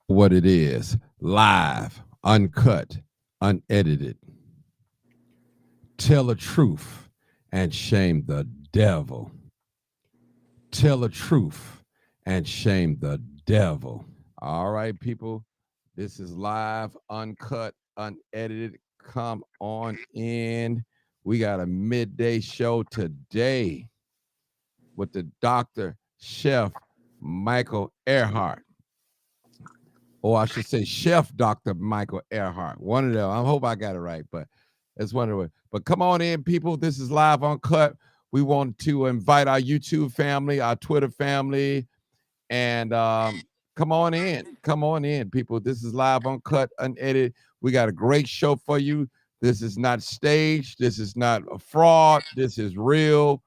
what it is, live, uncut, unedited. Tell the truth and shame the devil. Tell the truth and shame the devil. All right, people. This is live, uncut, unedited. Come on in. We got a midday show today with the Dr. Chef Michael Earhart. Or I should say Chef Dr. Michael Earhart. One of them. I hope I got it right, but it's one of them. But come on in, people. This is live uncut. We want to invite our YouTube family, our Twitter family, and come on in. Come on in, people. This is live, uncut, unedited. We got a great show for you. This is not staged. This is not a fraud. This is real.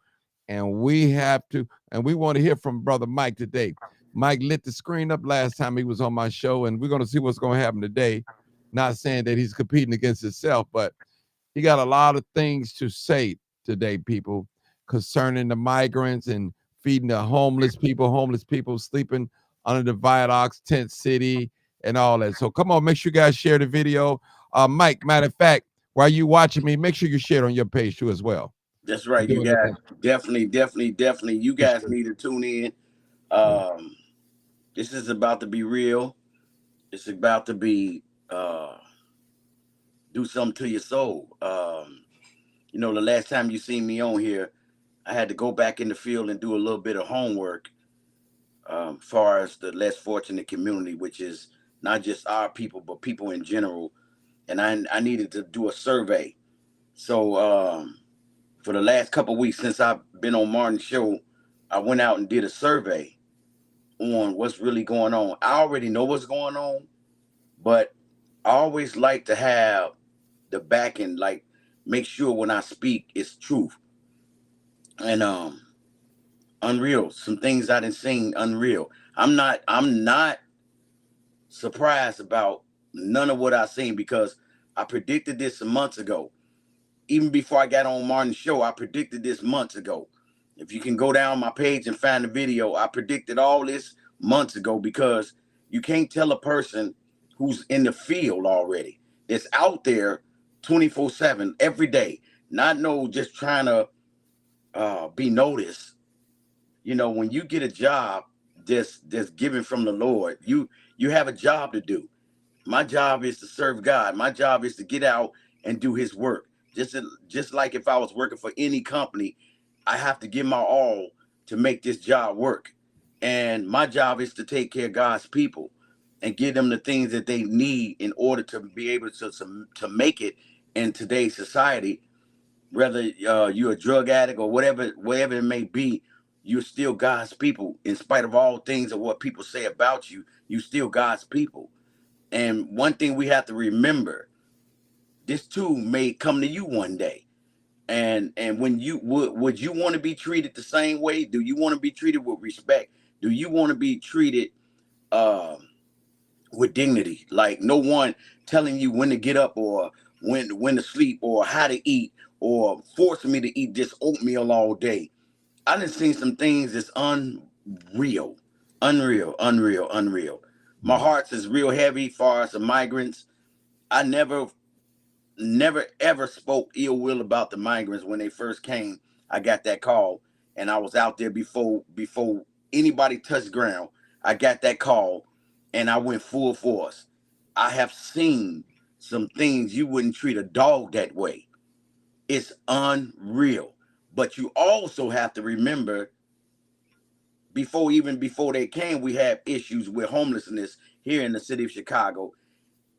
And we want to hear from Brother Mike today. Mike lit the screen up last time he was on my show, and we're going to see what's going to happen today. Not saying that he's competing against himself, but he got a lot of things to say today, people, concerning the migrants and feeding the homeless people sleeping under the viaducts, tent city, and all that. So come on, make sure you guys share the video. Mike, matter of fact, while you watching me, make sure you share it on your page too as well. That's I'm right. You doing that guys now. definitely. You For guys sure. need to tune in. Yeah. Um, this is about to be real. It's about to be do something to your soul. The last time you seen me on here, I had to go back in the field and do a little bit of homework, far as the less fortunate community, which is not just our people, but people in general. And I needed to do a survey. So for the last couple of weeks since I've been on Martin's show, I went out and did a survey on what's really going on. I already know what's going on, but I always like to have the backing, like make sure when I speak it's truth. And unreal. Some things I didn't seen unreal. I'm not surprised about none of what I seen because I predicted this months ago. Even before I got on Martin's show, I predicted this months ago. If you can go down my page and find the video, I predicted all this months ago because you can't tell a person who's in the field already. It's out there 24/7 every day. Not no just trying to be noticed. When you get a job that's given from the Lord, you have a job to do. My job is to serve God. My job is to get out and do his work. Just like if I was working for any company, I have to give my all to make this job work. And my job is to take care of God's people and give them the things that they need in order to be able to make it in today's society. Whether you're a drug addict or whatever it may be, you're still God's people. In spite of all things of what people say about you, you still God's people. And one thing we have to remember, this too may come to you one day. And when you would you want to be treated the same way? Do you want to be treated with respect? Do you want to be treated uh, with dignity? Like no one telling you when to get up or when to sleep or how to eat or forcing me to eat this oatmeal all day. I done seen some things that's unreal. My Mm. heart's is real heavy far as the migrants. I never ever spoke ill will about the migrants when they first came. I got that call and I was out there before anybody touched ground. I got that call and I went full force. I have seen some things you wouldn't treat a dog that way. It's unreal. But you also have to remember before they came, we had issues with homelessness here in the city of Chicago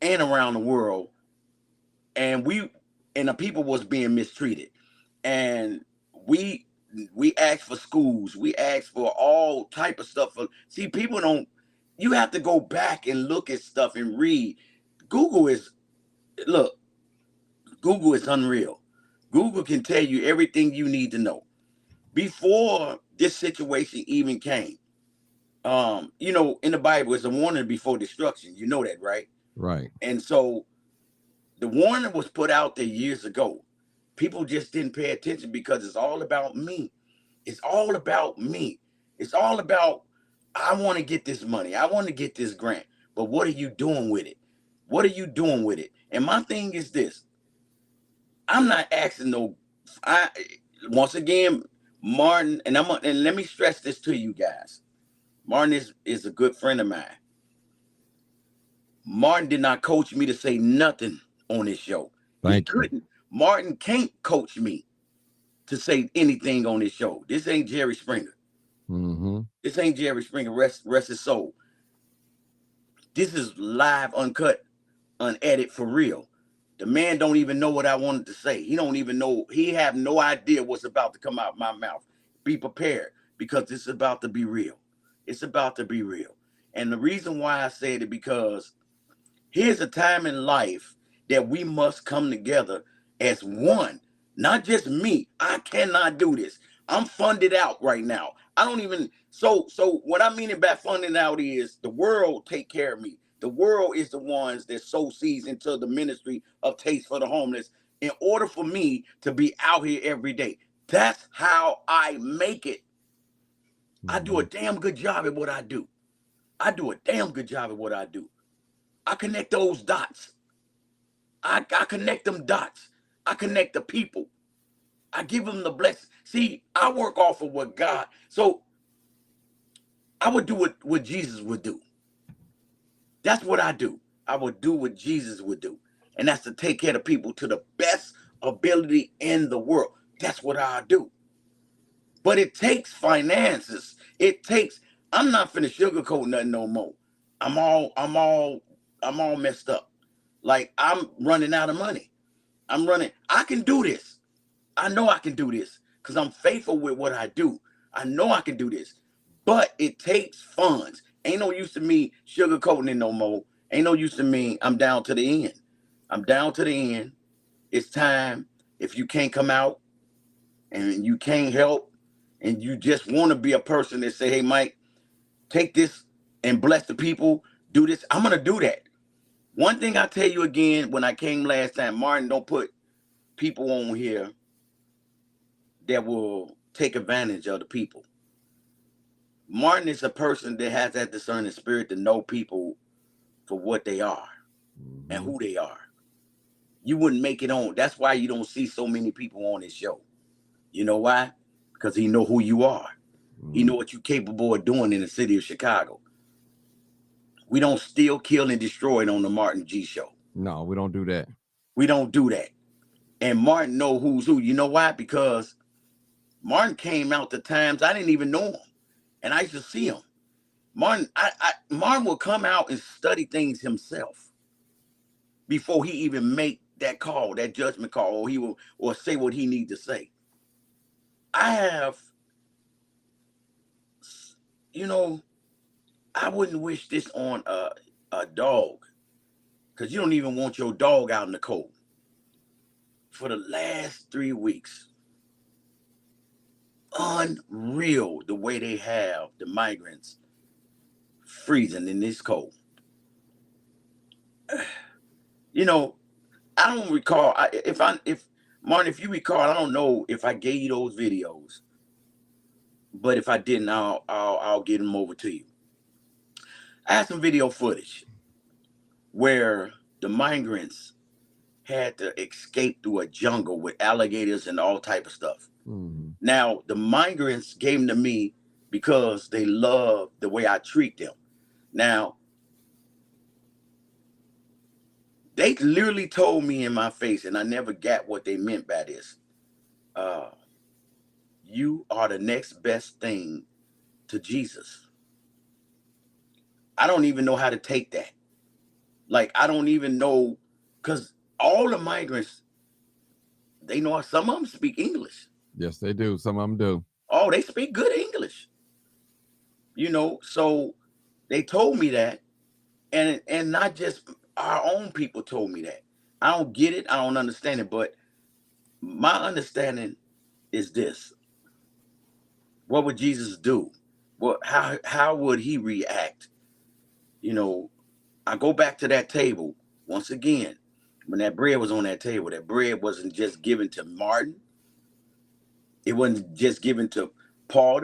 and around the world. And the people was being mistreated. And we we asked for schools, we asked for all type of stuff. See, people don't. You have to go back and look at stuff and read. Google is look. Google is unreal. Google can tell you everything you need to know before this situation even came. In the Bible, it's a warning before destruction. You know that, right? Right. And so the warning was put out there years ago. People just didn't pay attention because it's all about me. It's all about me. It's all about I want to get this money. I want to get this grant. but what are you doing with it? What are you doing with it? And my thing is this: I'm not asking no. I once again, Martin, and let me stress this to you guys. Martin is a good friend of mine. Martin did not coach me to say nothing on this show. He Thank you. couldn't. Martin can't coach me to say anything on this show. This ain't Jerry Springer. Mm-hmm. This ain't Jerry Springer. Rest his soul. This is live, uncut, unedited for real. The man don't even know what I wanted to say. He don't even know. He have no idea what's about to come out my mouth. Be prepared because it's about to be real. It's about to be real. And the reason why I said it because here's a time in life that we must come together as one, not just me. I cannot do this. I'm funded out right now. I don't even so what I mean by funding out is the world take care of me. The world is the ones that sow seeds into the ministry of Taste for the Homeless in order for me to be out here every day. That's how I make it. I do a Mm-hmm. damn good job at what I do. I do a damn good job at what I do. I connect those dots. I connect them dots. I connect the people. I give them the blessing. See, I work off of what God. So I would do what Jesus would do. That's what I do. I would do what Jesus would do. And that's to take care of people to the best ability in the world. That's what I do. But it takes finances. It takes, I'm not finna sugarcoat nothing no more. I'm all messed up. Like I'm running out of money. I can do this. I know I can do this because I'm faithful with what I do. I know I can do this. But it takes funds. Ain't no use to me sugarcoating it no more. Ain't no use to me. I'm down to the end. I'm down to the end. It's time. If you can't come out and you can't help and you just want to be a person that say, hey, Mike, take this and bless the people, do this. I'm going to do that. One thing I tell you again, when I came last time, Martin, don't put people on here that will take advantage of the people. Martin is a person that has that discerning spirit to know people for what they are and Mm-hmm. who they are. You wouldn't make it on. That's why you don't see so many people on this show. You know why? Because he know who you are. He Mm-hmm. know what you're capable of doing in the city of Chicago. We don't steal, kill, and destroy it on the Martin G show. No, we don't do that. We don't do that. And Martin know who's who. You know why? Because Martin came out the times I didn't even know him. And I used to see him. Martin will come out and study things himself before he even make that call, that judgment call, or he will or say what he need to say. I have, you know, I wouldn't wish this on a dog because you don't even want your dog out in the cold. For the last 3 weeks, unreal the way they have the migrants freezing in this cold. You know, I don't recall if Martin, if you recall, I don't know if I gave you those videos, but if I didn't, I'll get them over to you. I had some video footage where the migrants had to escape through a jungle with alligators and all type of stuff. Mm-hmm. Now the migrants gave them to me because they love the way I treat them. Now they literally told me in my face, and I never got what they meant by this. Uh, you are the next best thing to Jesus. I don't even know how to take that. Like, I don't even know, because all the migrants, they know some of them speak English. Yes, they do. Some of them do. Oh, they speak good English. So they told me that, and not just our own people told me that. I don't get it, I don't understand it, but my understanding is this. What would Jesus do? How would he react? You know, I go back to that table once again. When that bread was on that table, that bread wasn't just given to Martin. It wasn't just given to Paul.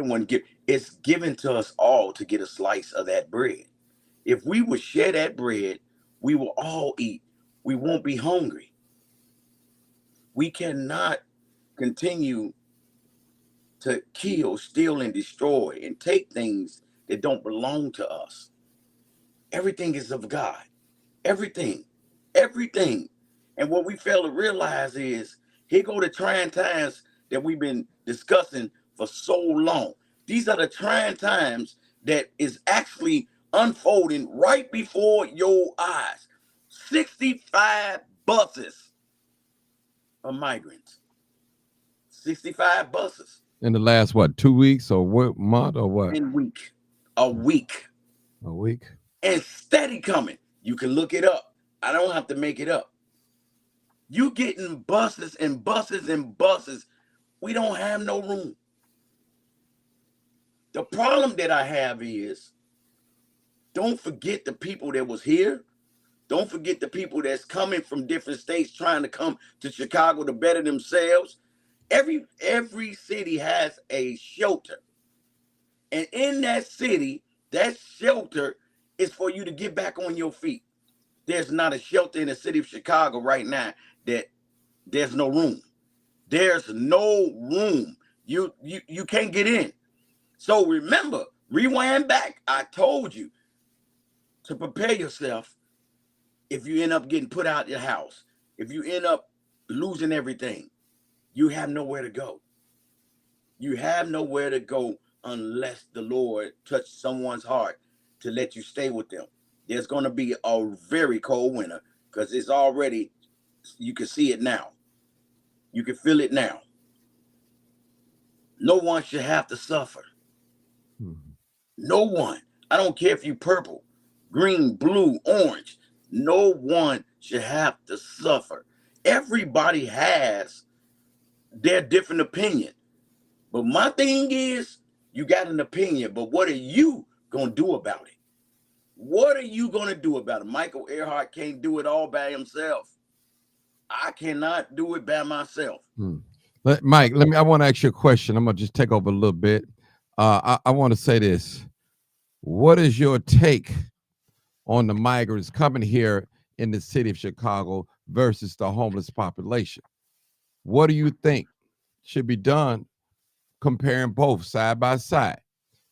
It's given to us all to get a slice of that bread. If we would share that bread, we will all eat. We won't be hungry. We cannot continue to kill, steal, and destroy and take things that don't belong to us. Everything is of God. Everything. Everything. And what we fail to realize is here go the trying times that we've been discussing for so long. These are the trying times that is actually unfolding right before your eyes. 65 buses of migrants. 65 buses In the last what, 2 weeks or what month or what? in week. A week. A week. And steady coming. You can look it up. I don't have to make it up. You getting buses and buses and buses. We don't have no room. The problem that I have is don't forget the people that was here. Don't forget the people that's coming from different states trying to come to Chicago to better themselves. Every city has a shelter. And in that city, that shelter is for you to get back on your feet. There's not a shelter in the city of Chicago right now that there's no room. There's no room. You can't get in. So remember, rewind back. I told you to prepare yourself if you end up getting put out your house. If you end up losing everything, you have nowhere to go. You have nowhere to go unless the Lord touched someone's heart to let you stay with them. There's going to be a very cold winter because it's already, you can see it now. You can feel it now. No one should have to suffer. No one. I don't care if you purple, green, blue, orange. No one should have to suffer. Everybody has their different opinion. But my thing is, you got an opinion, but what are you going to do about it? What are you going to do about it? Michael Airhart can't do it all by himself. I cannot do it by myself. Mike, I want to ask you a question. I'm going to just take over a little bit. I want to say this. What is your take on the migrants coming here in the city of Chicago versus the homeless population? What do you think should be done comparing both side by side?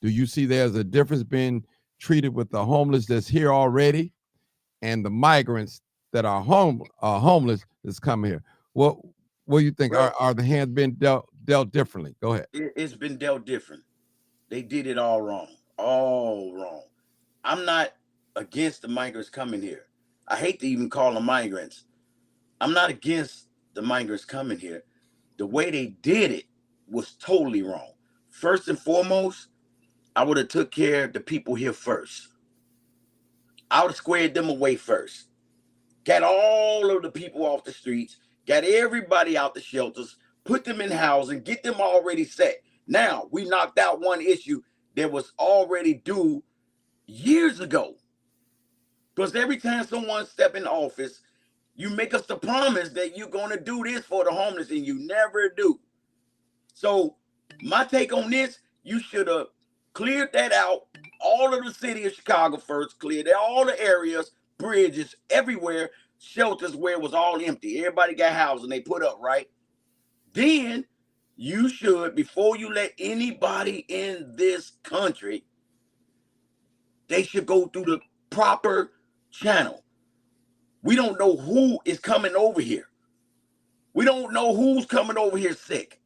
Do you see there's a difference being treated with the homeless that's here already and the migrants that are homeless that's coming here? What do you think? Well, Are the hands being dealt differently? Go ahead. it's been dealt different. They did it all wrong. All wrong. I'm not against the migrants coming here. I hate to even call them migrants. I'm not against the migrants coming here. The way they did it was totally wrong. First and foremost, I would have took care of the people here first. I would have squared them away first. Got all of the people off the streets, got everybody out the shelters, put them in housing, get them already set. Now, we knocked out one issue that was already due years ago. Because every time someone step in office, you make us the promise that you're going to do this for the homeless, and you never do. So my take on this, you should have cleared that out. All of the city of Chicago first, cleared all the areas, bridges, everywhere, shelters where it was all empty. Everybody got housing they put up, right? Then you should, before you let anybody in this country, they should go through the proper channel. We don't know who is coming over here. We don't know who's coming over here sick.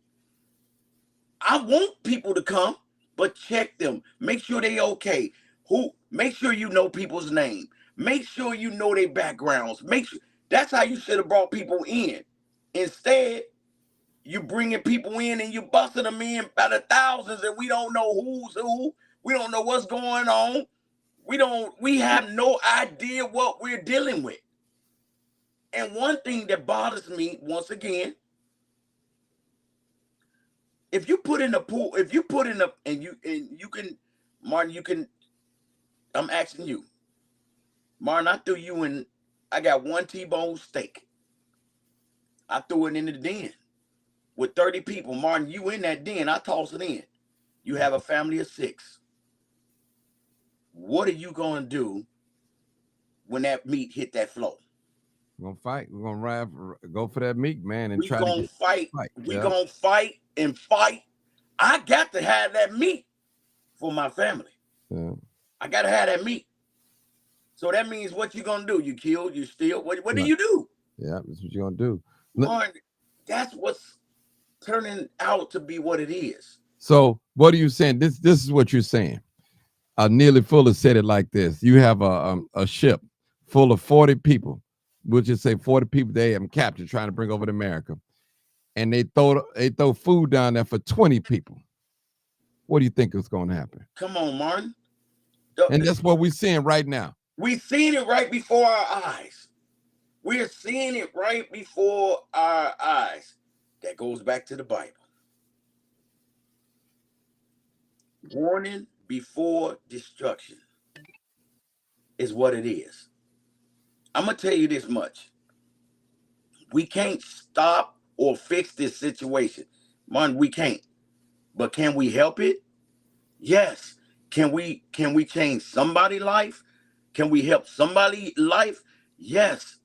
I want people to come, but check them. Make sure they okay. Make sure you know people's name. Make sure you know their backgrounds. Make sure that's how you should have brought people in. Instead, you bringing people in and you busting them in by the thousands, and we don't know who's who. We don't know what's going on. We have no idea what we're dealing with. And one thing that bothers me, once again, if you put in a pool, if you put in a, and you can, Martin, you can, I'm asking you, Martin, I threw you in, I got one T-bone steak. I threw it in the den with 30 people. Martin, you in that den, I toss it in. You have a family of 6. What are you going to do when that meat hit that floor. We're gonna fight. We're gonna go for that meat, man, and We try to gonna get fight. fight. We Yeah. gonna fight and fight. I got to have that meat for my family. Yeah. I gotta have that meat. So that means what you gonna do? You kill, you steal. What do Right. you do? Yeah. That's what you're gonna do. Martin, that's what's turning out to be what it is. So what are you saying? This is what you're saying. Nearly Fuller said it like this: you have a ship full of 40 people. We'll just say 40 people they have captured, trying to bring over to America, and they throw food down there for 20 people. What do you think is going to happen? Come on, Martin. And that's what we're seeing right now. We've seen it right before our eyes. We're seeing it right before our eyes. That goes back to the Bible. Warning before destruction is what it is. I'm going to tell you this much. We can't stop or fix this situation. Man, we can't. But can we help it? Yes. Can we change somebody's life? Can we help somebody's life? Yes.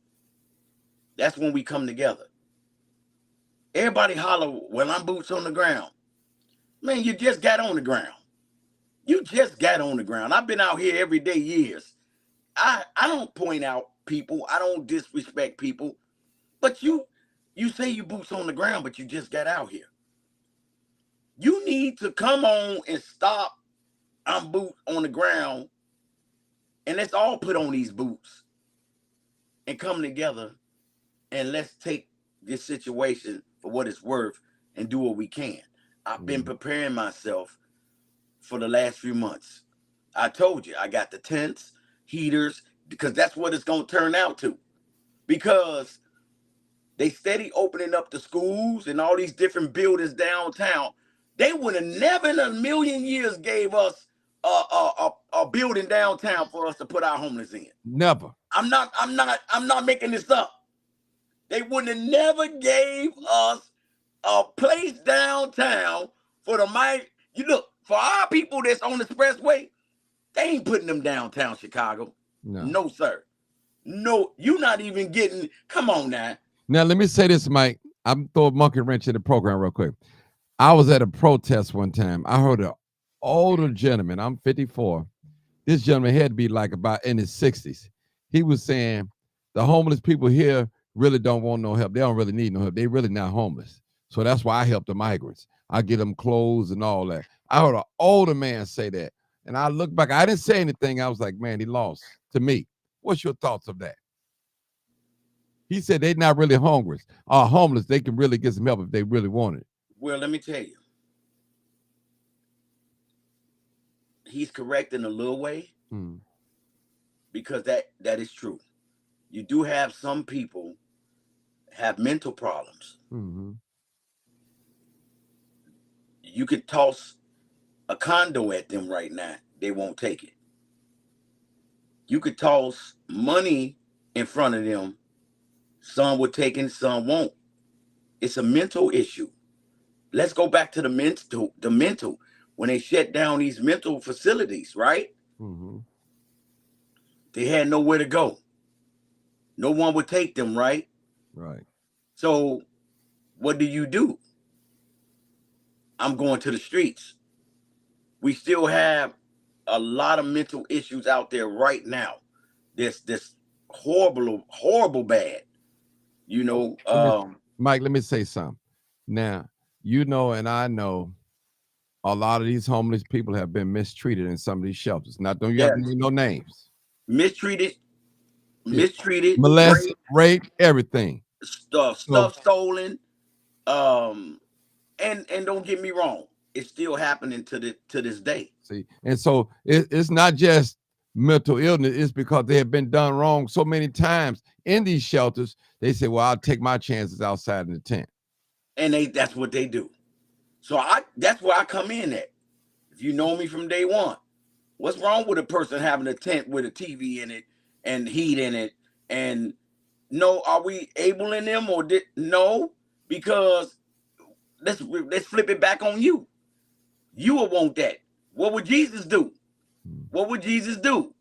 That's when we come together. Everybody holler, well, I'm boots on the ground. Man, you just got on the ground. You just got on the ground. I've been out here every day years. I don't point out people. I don't disrespect people. But you say you boots on the ground, but you just got out here. You need to come on and stop. I'm boot on the ground. And let's all put on these boots and come together and let's take this situation for what it's worth and do what we can. I've been preparing myself for the last few months. I told you, I got the tents, heaters, because that's what it's going to turn out to. Because they steady opening up the schools and all these different buildings downtown. They would have never in a million years gave us a building downtown for us to put our homeless in. Never. I'm not making this up. They wouldn't have never gave us a place downtown for the might. You look, for our people that's on the expressway, they ain't putting them downtown Chicago. No, sir. No, you're not even getting, come on now. Now, let me say this, Mike. I'm throwing a monkey wrench in the program real quick. I was at a protest one time. I heard an older gentleman. I'm 54. This gentleman had to be like about in his 60s. He was saying the homeless people here really don't want no help. They don't really need no help. They really not homeless. So that's why I help the migrants. I get them clothes and all that. I heard an older man say that. And I look back. I didn't say anything. I was like, man, he lost to me. What's your thoughts of that? He said they're not really homeless. Homeless, they can really get some help if they really want it. Well, let me tell you. He's correct in a little way because that is true. You do have some people have mental problems. You could toss a condo at them right now. They won't take it. You could toss money in front of them. Some will take it, some won't. It's a mental issue. Let's go back to the mental. When they shut down these mental facilities, right? They had nowhere to go. No one would take them, right? Right. So what do? I'm going to the streets. We still have a lot of mental issues out there right now. This horrible bad. You know, Mike, let me say something. Now, you know, and I know a lot of these homeless people have been mistreated in some of these shelters. Now, don't you have to name no names? Mistreated, molested, raped, everything. Stuff stolen. And don't get me wrong, it's still happening to this day. See, and so it's not just mental illness, it's because they have been done wrong so many times in these shelters. They say, well, I'll take my chances outside in the tent. And that's what they do. So that's where I come in at. If you know me from day one, what's wrong with a person having a tent with a TV in it and heat in it? And no, are we abling them or no? Because let's flip it back on you. You will want that. What would Jesus do? What would Jesus do?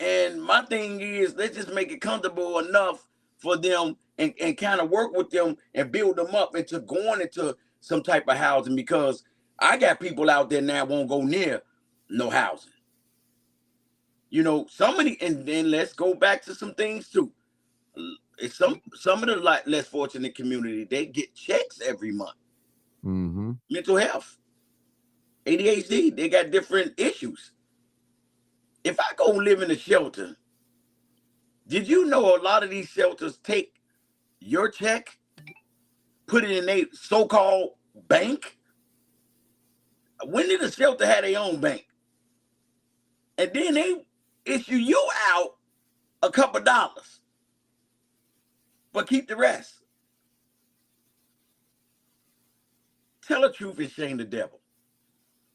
And my thing is, let's just make it comfortable enough for them and kind of work with them and build them up into going into some type of housing, because I got people out there now won't go near no housing. You know, somebody, and then let's go back to some things too. It's some of the like less fortunate community, they get checks every month. Mm-hmm. Mental health, ADHD, they got different issues. If I go live in a shelter, did you know a lot of these shelters take your check, put it in a so-called bank? When did a shelter have their own bank? And then they issue you out a couple dollars, but keep the rest. Tell the truth and shame the devil.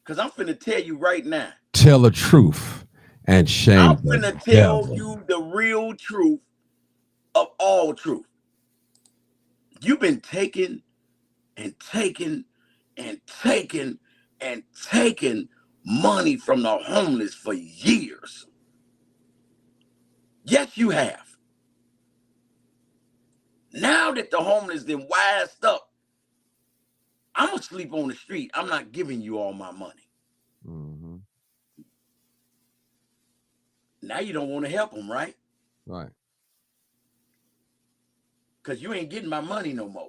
Because I'm finna tell you right now. Tell the truth and I'm shame the finna tell devil. you the real truth of all truth. You've been taking and taking and taking and taking money from the homeless for years. Yes, you have. Now that the homeless then wised up, I'm gonna sleep on the street. I'm not giving you all my money. Mm-hmm. Now you don't want to help them, right? Right. Because you ain't getting my money no more.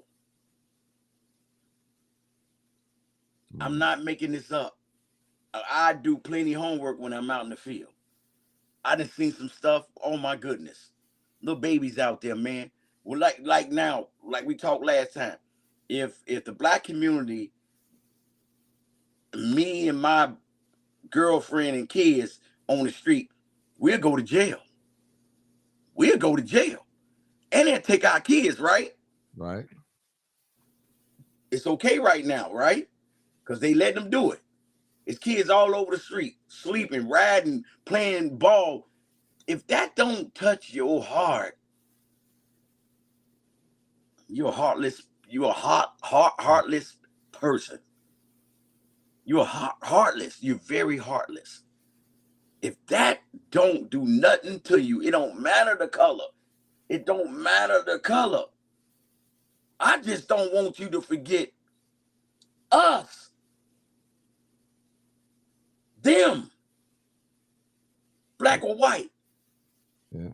I'm Mm-hmm. not making this up. I do plenty homework when I'm out in the field. I done seen some stuff. Oh my goodness, little babies out there, man. Well, like now, like we talked last time. If the black community, me and my girlfriend and kids on the street, we'll go to jail. We'll go to jail, and they'll take our kids. Right? Right. It's okay right now, right? Because they let them do it. It's kids all over the street, sleeping, riding, playing ball. If that don't touch your heart, you're heartless. You're a heartless person. You're heartless. You're very heartless. If that don't do nothing to you, it don't matter the color. It don't matter the color. I just don't want you to forget us, them, black or white. Yeah.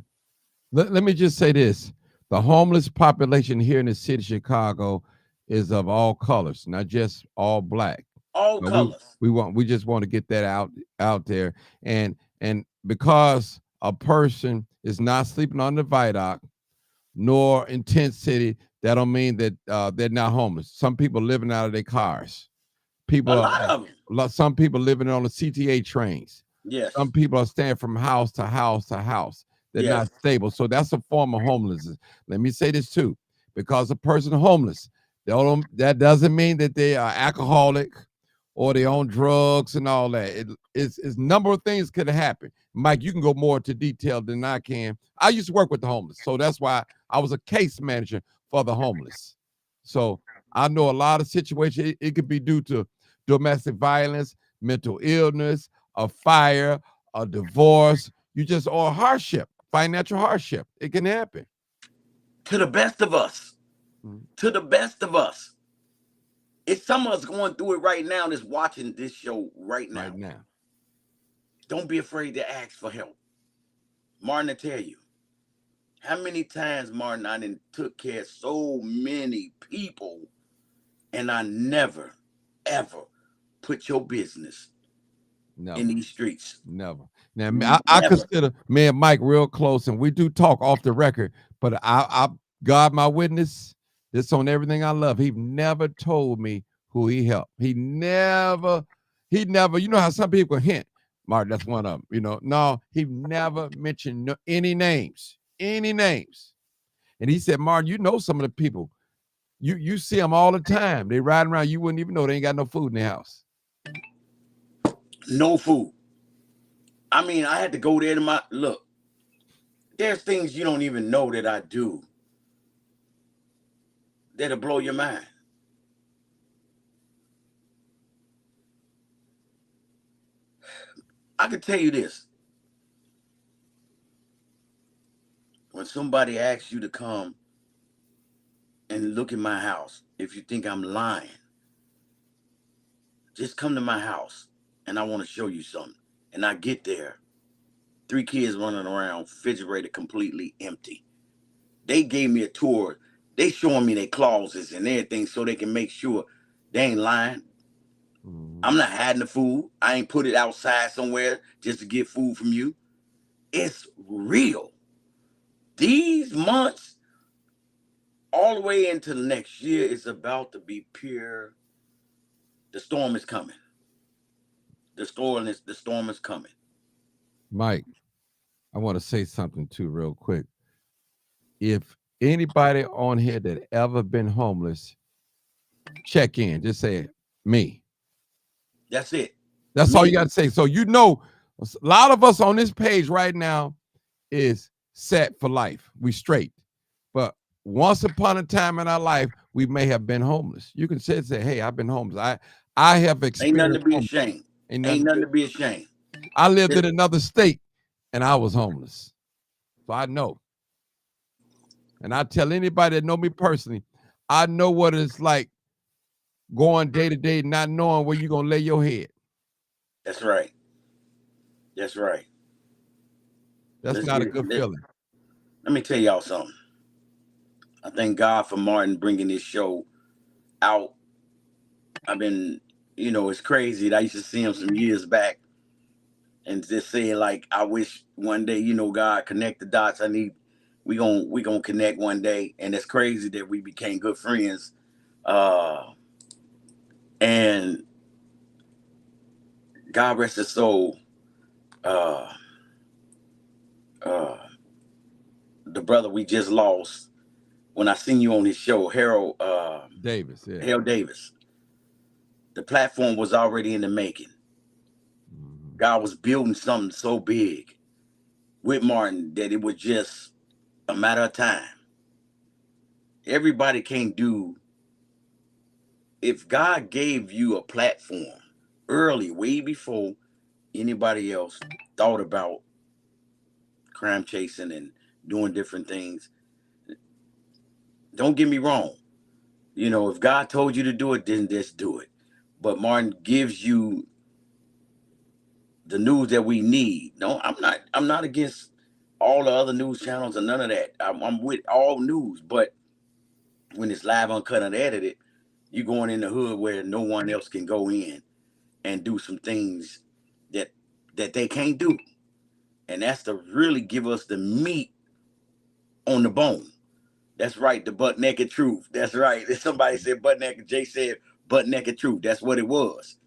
Let me just say this. The homeless population here in the city of Chicago is of all colors, not just all black. All But we colors. we just want to get that out there. And because a person is not sleeping on the viaduct nor in tent city, that don't mean that they're not homeless. Some people living out of their cars. A People lot of them. some people living on the CTA trains. Some Yes. people are staying from house to house to house. They're not Yes. stable. So that's a form of homelessness. Let me say this too. Because a person homeless, that doesn't mean that they are alcoholic or they own drugs and all that. It's a number of things could happen. Mike, you can go more into detail than I can. I used to work with the homeless. So that's why I was a case manager for the homeless. So I know a lot of situations. It could be due to domestic violence, mental illness, a fire, a divorce, or hardship, financial hardship. It can happen. To the best of us. Mhm. To the best of us. It's some of us going through it right now that's watching this show right Right now. now. Don't be afraid to ask for help. Martin, I tell you, how many times, Martin, I done took care of so many people, and I never, ever put your business in Never. these streets. Never. Now, I Never. consider me and Mike real close, and we do talk off the record. But God, my witness, this on everything I love. He never told me who he helped. He never. You know how some people hint, Mark. That's one of them. No, he never mentioned any names. And he said, Mark, you know some of the people. You see them all the time. They riding around. You wouldn't even know they ain't got no food in their house. No food. I mean, I had to go there to my look. There's things you don't even know that I do that'll blow your mind. I can tell you this. when somebody asks you to come and look at my house, if you think I'm lying, just come to my house and I want to show you something. And I get there, three kids running around, refrigerator completely empty. They gave me a tour. They showing me their closets and everything so they can make sure they ain't lying. Mhm. I'm not hiding the food. I ain't put it outside somewhere just to get food from you. It's real. These months, all the way into the next year, is about to be pure. The storm is coming. The storm is coming. Mike, I want to say something too, real quick. If anybody on here that ever been homeless, check in. Just say me. That's it. That's all you Me. got to say. So you know, a lot of us on this page right now is set for life. We straight. But once upon a time in our life, we may have been homeless. You can say, "Hey, I've been homeless. I have Ain't nothing to experienced be homeless. ashamed. Ain't nothing Ain't to nothing be. to be ashamed. I lived It- in another state, and I was homeless, so I know. And I tell anybody that know me personally, I know what it's like going day to day, not knowing where you're gonna lay your head. That's right. That's right. That's Let's not get a it. good feeling. Let me tell y'all something. I thank God for Martin bringing this show out. I've been, it's crazy. I used to see him some years back and just saying like, I wish one day, God connect the dots. We gonna connect one day, and it's crazy that we became good friends. Uh, and God rest his soul. Uh, uh, the brother we just lost. When I seen you on his show, Davis, yeah. Harold Davis, the platform was already in the making. Mhm. God was building something so big with Martin that it was just a matter of time. Everybody can't do. If God gave you a platform early, way before anybody else thought about crime chasing and doing different things, don't get me wrong. If God told you to do it, then just do it. But Martin gives you the news that we need. No, I'm not against all the other news channels or none of that. I'm with all news, but when it's live, uncut, and edited, you're going in the hood where no one else can go in and do some things that they can't do. And that's to really give us the meat on the bone. That's right, the butt naked truth. That's right. Somebody said butt naked. Jay said butt naked truth. That's what it was.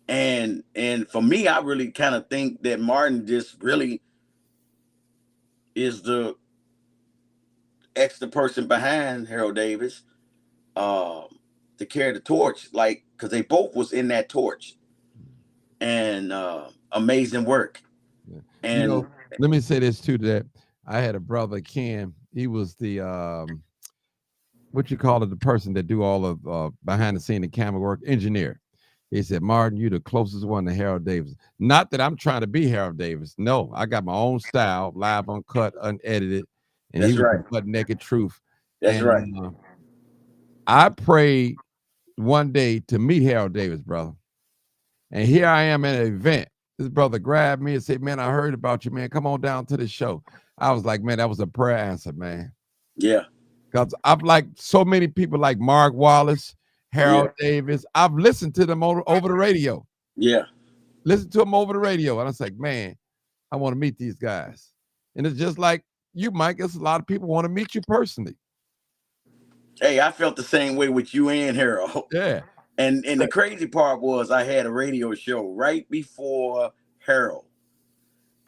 And for me, I really kind of think that Martin just really is the extra person behind Harold Davis, to carry the torch, like because they both was in that torch, and amazing work. Yeah. You And know, let me say this too, that I had a brother, Ken. He was the what you call it, the person that do all of behind the scene and camera work, engineer. He said, Martin, you the closest one to Harold Davis. Not that I'm trying to be Harold Davis. No, I got my own style, live, uncut, unedited, and he that's was the right. butt naked truth. That's And right. I prayed one day to meet Harold Davis, brother. And here I am at an event. This brother grabbed me and said, man, I heard about you, man. Come on down to the show. I was like, man, that was a prayer answer, man. Yeah. Because I've like so many people like Mark Wallace, Yeah. Harold Davis. I've listened to them over the radio. Yeah. Listen to them over the radio. And I was like, man, I want to meet these guys. And it's just like you, Mike. It's a lot of people want to meet you personally. Hey, I felt the same way with you and Harold. Yeah. And the crazy part was I had a radio show right before Harold.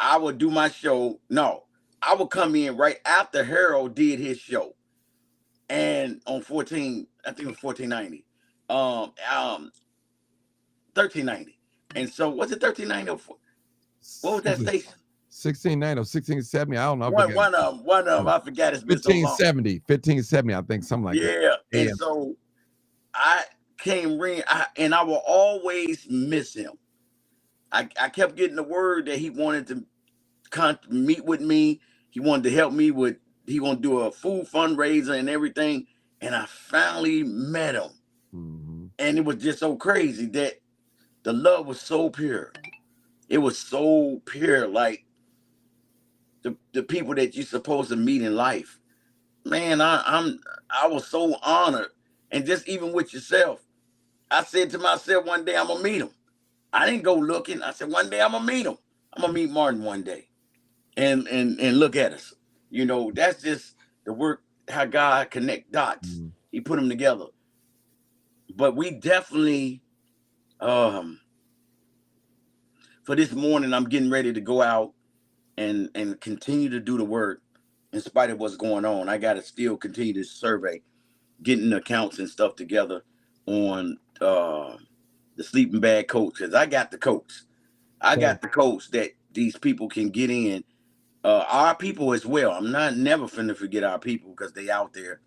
I would do my show. No, I would come in right after Harold did his show. And on 14, I think it was 1490. 1390. And so was it 1390 or what was that Is it station? 1690 or 1670? I don't know. I One forgot. one of them, one of them. I forgot, it's been so long. 1570, 1570, I think, something like that. Yeah. And AM. so I came ring and I will always miss him. I kept getting the word that he wanted to meet with me. He wanted to help me with he gonna do a food fundraiser and everything. And I finally met him. Mm-hmm. And it was just so crazy that the love was so pure. It was so pure, like the people that you're supposed to meet in life. Man, I was so honored. And just even with yourself, I said to myself one day I'm gonna meet him. I didn't go looking. I said one day I'm gonna meet him. I'm gonna meet Martin one day. And look at us. You know, that's just the work how God connect dots. Mm-hmm. He put them together. But we definitely um for this morning I'm getting ready to go out and continue to do the work in spite of what's going on. I gotta still continue to survey, getting accounts and stuff together on the sleeping bag coach, because I got the coach. I Okay. got the coach that these people can get in. Our people as well. I'm not never finna forget our people because they out there.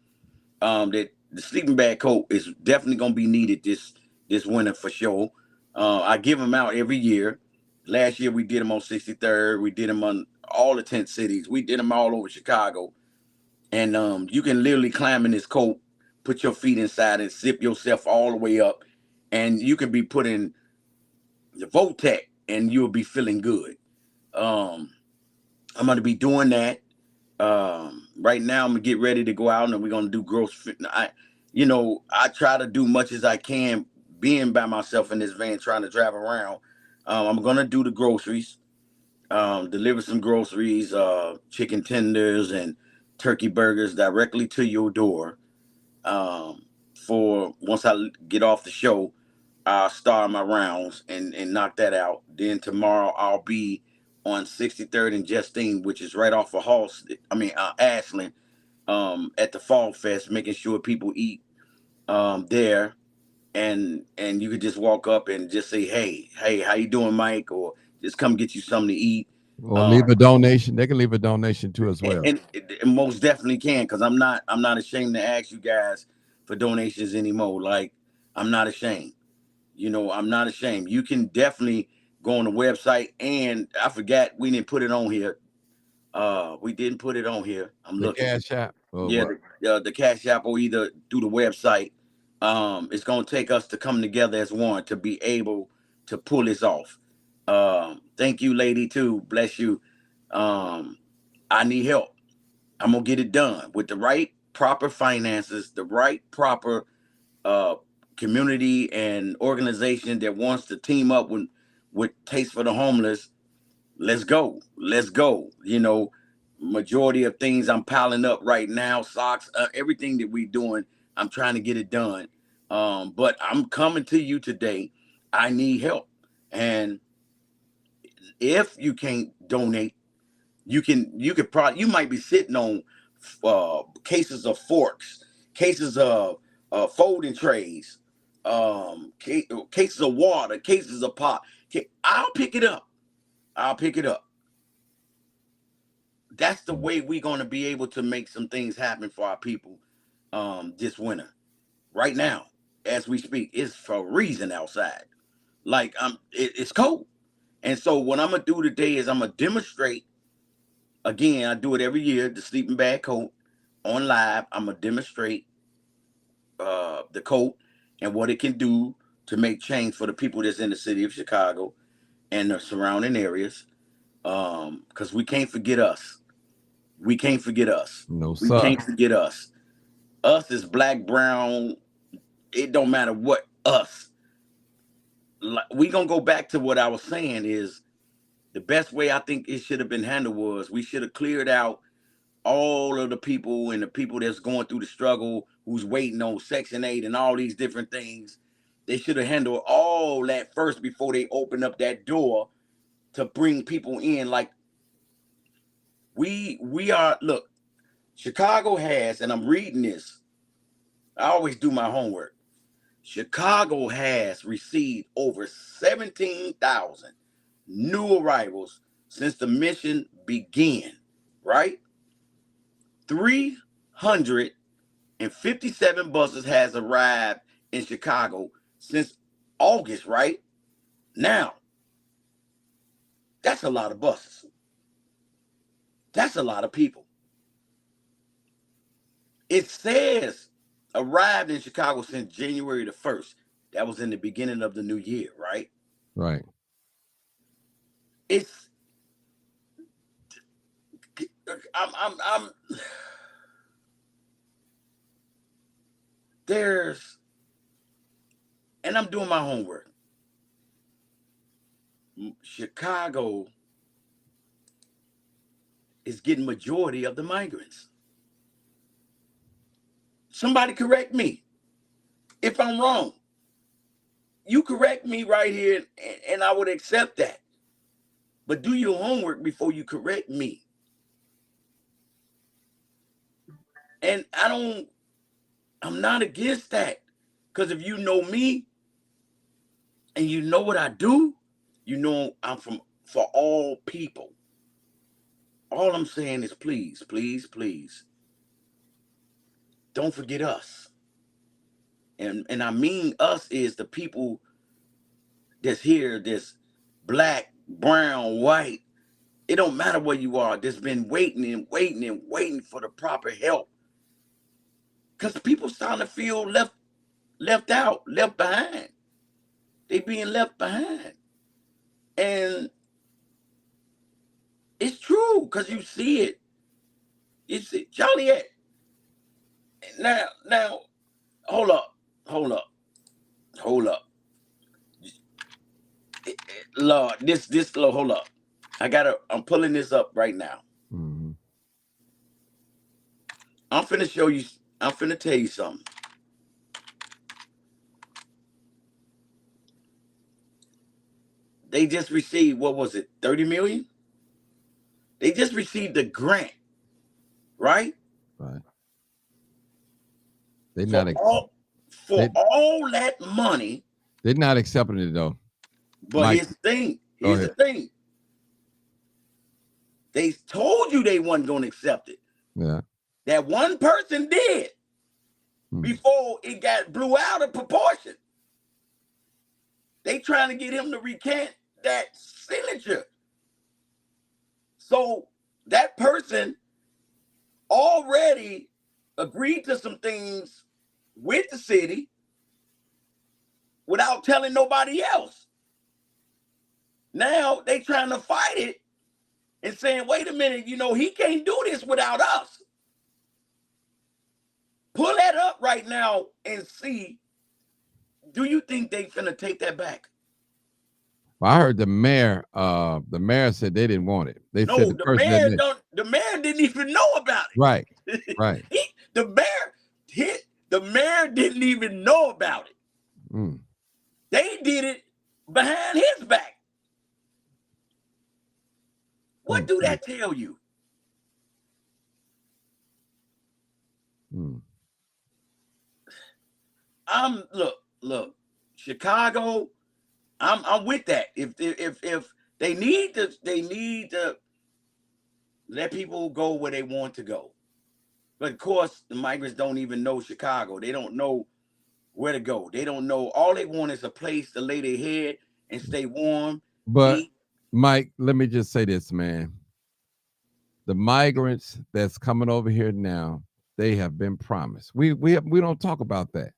That the sleeping bag coat is definitely gonna be needed this winter for sure. I give them out every year. Last year we did them on 63rd. We did them on all the tent cities. We did them all over Chicago. And you can literally climb in this coat, put your feet inside, and zip yourself all the way up, and you can be put in the Votech, and you'll be feeling good. Um, I'm gonna be doing that. Right now I'm gonna get ready to go out and we're gonna do gross fit. I try to do much as I can being by myself in this van trying to drive around. I'm gonna do the groceries, deliver some groceries, chicken tenders and turkey burgers directly to your door. For once I get off the show, I'll start my rounds and knock that out. Then tomorrow I'll be on 63rd and Justine, which is right off of Ashland, at the Fall Fest, making sure people eat there. And you could just walk up and just say, hey, how you doing, Mike? Or just come get you something to eat. Or leave Um, a donation. They can leave a donation too as well. and most definitely can, because I'm not ashamed to ask you guys for donations anymore. Like, I'm not ashamed. I'm not ashamed. You can definitely go on the website, and I forgot we didn't put it on here. We didn't put it on here. I'm The looking. Cash App or Yeah, what? the Cash App or either through the website. It's gonna take us to come together as one to be able to pull this off. Thank you, lady, too. Bless you. Um, I need help. I'm gonna get it done with the right proper finances, the right proper uh, community and organization that wants to team up with Taste for the Homeless. Let's go. Let's go. Majority of things I'm piling up right now, socks, everything that we doing, I'm trying to get it done. But I'm coming to you today. I need help. And if you can't donate, you might be sitting on cases of forks, cases of folding trays, cases of water, cases of pot. I'll pick it up. I'll pick it up. That's the way we're going to be able to make some things happen for our people this winter. Right now, as we speak, it's freezing outside. Like it's cold. And so what I'm gonna do today is I'm gonna demonstrate. Again, I do it every year. The sleeping bag coat on live. I'm gonna demonstrate the coat and what it can do to make change for the people that's in the city of Chicago and the surrounding areas. Because we can't forget us. We can't forget us. No, We sir. can't forget us. Us is black, brown. It don't matter what us. Like, we gonna go back to what I was saying is the best way I think it should have been handled was we should have cleared out all of the people and the people that's going through the struggle, who's waiting on Section 8 and all these different things. They should have handled all that first before they open up that door to bring people in. Like we are, look, Chicago has, and I'm reading this. I always do my homework. Chicago has received over 17,000 new arrivals since the mission began, right? 357 buses has arrived in Chicago since August, right? Now, that's a lot of buses. That's a lot of people. It says arrived in Chicago since January the 1st. That was in the beginning of the new year, right? Right. It's I'm there's and I'm doing my homework. Chicago is getting majority of the migrants. Somebody correct me if I'm wrong. You correct me right here, and I would accept that. But do your homework before you correct me. And I'm not against that. Because if you know me and you know what I do, you know I'm for all people. All I'm saying is please, please, please, don't forget us. And I mean us is the people that's here, that's black, brown, white. It don't matter where you are, that's been waiting and waiting and waiting for the proper help. Because people starting to feel left out, left behind. They being left behind. And it's true, because you see it. You see, Joliet. Now, hold up. Lord, Lord, hold up. I'm pulling this up right now. Mm-hmm. I'm finna tell you something. They just received, what was it, 30 million? They just received a grant, right? Right. They're For not all that money. they're not accepting it though. But Mike, here's the thing. They told you they wasn't going to accept it. Yeah. That one person did before it got blew out of proportion. They trying to get him to recant that signature. So that person already agreed to some things with the city without telling nobody else. Now they trying to fight it and saying, wait a minute, he can't do this without us. Pull that up right now and see, do you think they finna take that back? Well, I heard the mayor said they didn't want it. They said the person the mayor didn't even know about it. Right. Right. The mayor didn't even know about it. Mm. They did it behind his back. What do that tell you? Mm. Look, Chicago, I'm with that. If they need to let people go where they want to go. But of course, the migrants don't even know Chicago. They don't know where to go. They don't know. All they want is a place to lay their head and stay warm. But eat. Mike, let me just say this, man. The migrants that's coming over here now, they have been promised. We don't talk about that.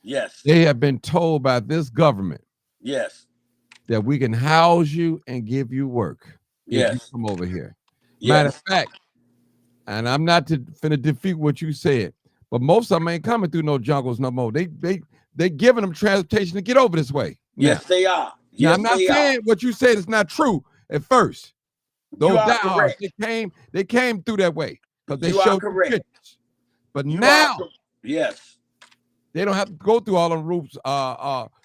Yes. They have been told by this government. Yes. That we can house you and give you work if you come over here. Matter of fact, and I'm not finna defeat what you said, but most of them ain't coming through no jungles no more. They giving them transportation to get over this way. Yes, they are. Yes, now, I'm not saying what you said is not true at first. Those diehards, they came through that way because they showed the pictures. But now, yes, they don't have to go through all the routes,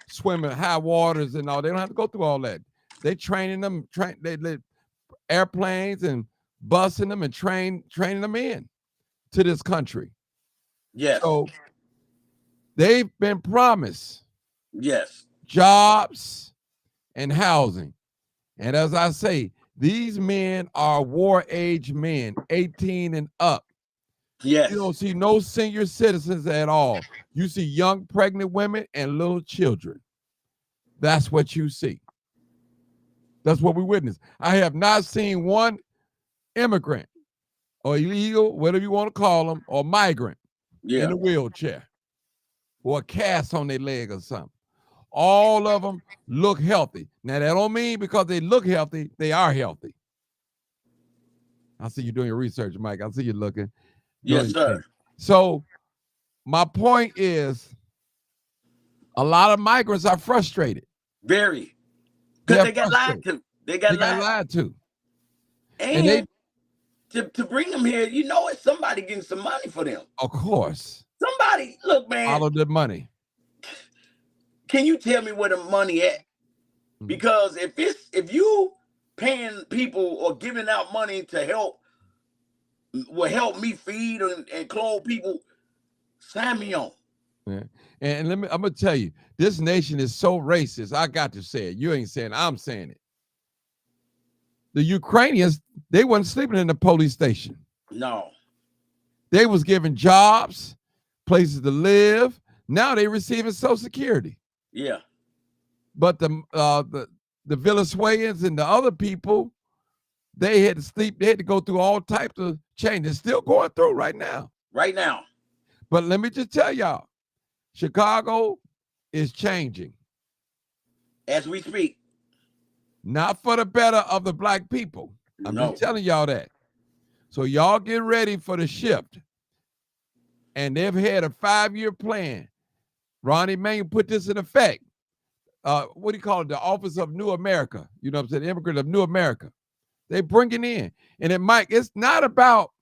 swimming high waters and all. They don't have to go through all that. They training them, they airplanes and busing them and training them in to this country. Yes. So they've been promised jobs and housing. And as I say, these men are war age men, 18 and up. Yes. You don't see no senior citizens at all. You see young pregnant women and little children. That's what you see. That's what we witness. I have not seen one immigrant or illegal, whatever you want to call them, or migrant in Yeah. a wheelchair or a cast on their leg or something. All of them look healthy. Now, that don't mean because they look healthy, they are healthy. I see you doing your research, Mike. I see you looking, doing Yes, your sir. thing. So my point is a lot of migrants are frustrated. Very. Because They're they got lied frustrated. to. They got They got lied to. lied to. And they, And to bring them here, you know, it's somebody getting some money for them. of course, Somebody, look, man, follow the money. can you tell me where the money at? Because if you paying people or giving out money to help will help me feed and clothe people, sign me on. Yeah. And I'm gonna tell you, this nation is so racist. I got to say it. You ain't saying it, I'm saying it. The Ukrainians, they wasn't sleeping in the police station. No. They was given jobs, places to live. Now they receiving Social Security. Yeah. But the Venezuelans and the other people, they had to sleep. They had to go through all types of changes. Still going through right now. Right now. But let me just tell y'all, Chicago is changing. As we speak. Not for the better of the black people. I'm No. just telling y'all that. So y'all get ready for the shift. And they've had a 5-year plan. Ronnie Main put this in effect. What do you call it? The Office of New America. You know what I'm saying? The Immigrant of New America. They bring it in. And it might, it's not about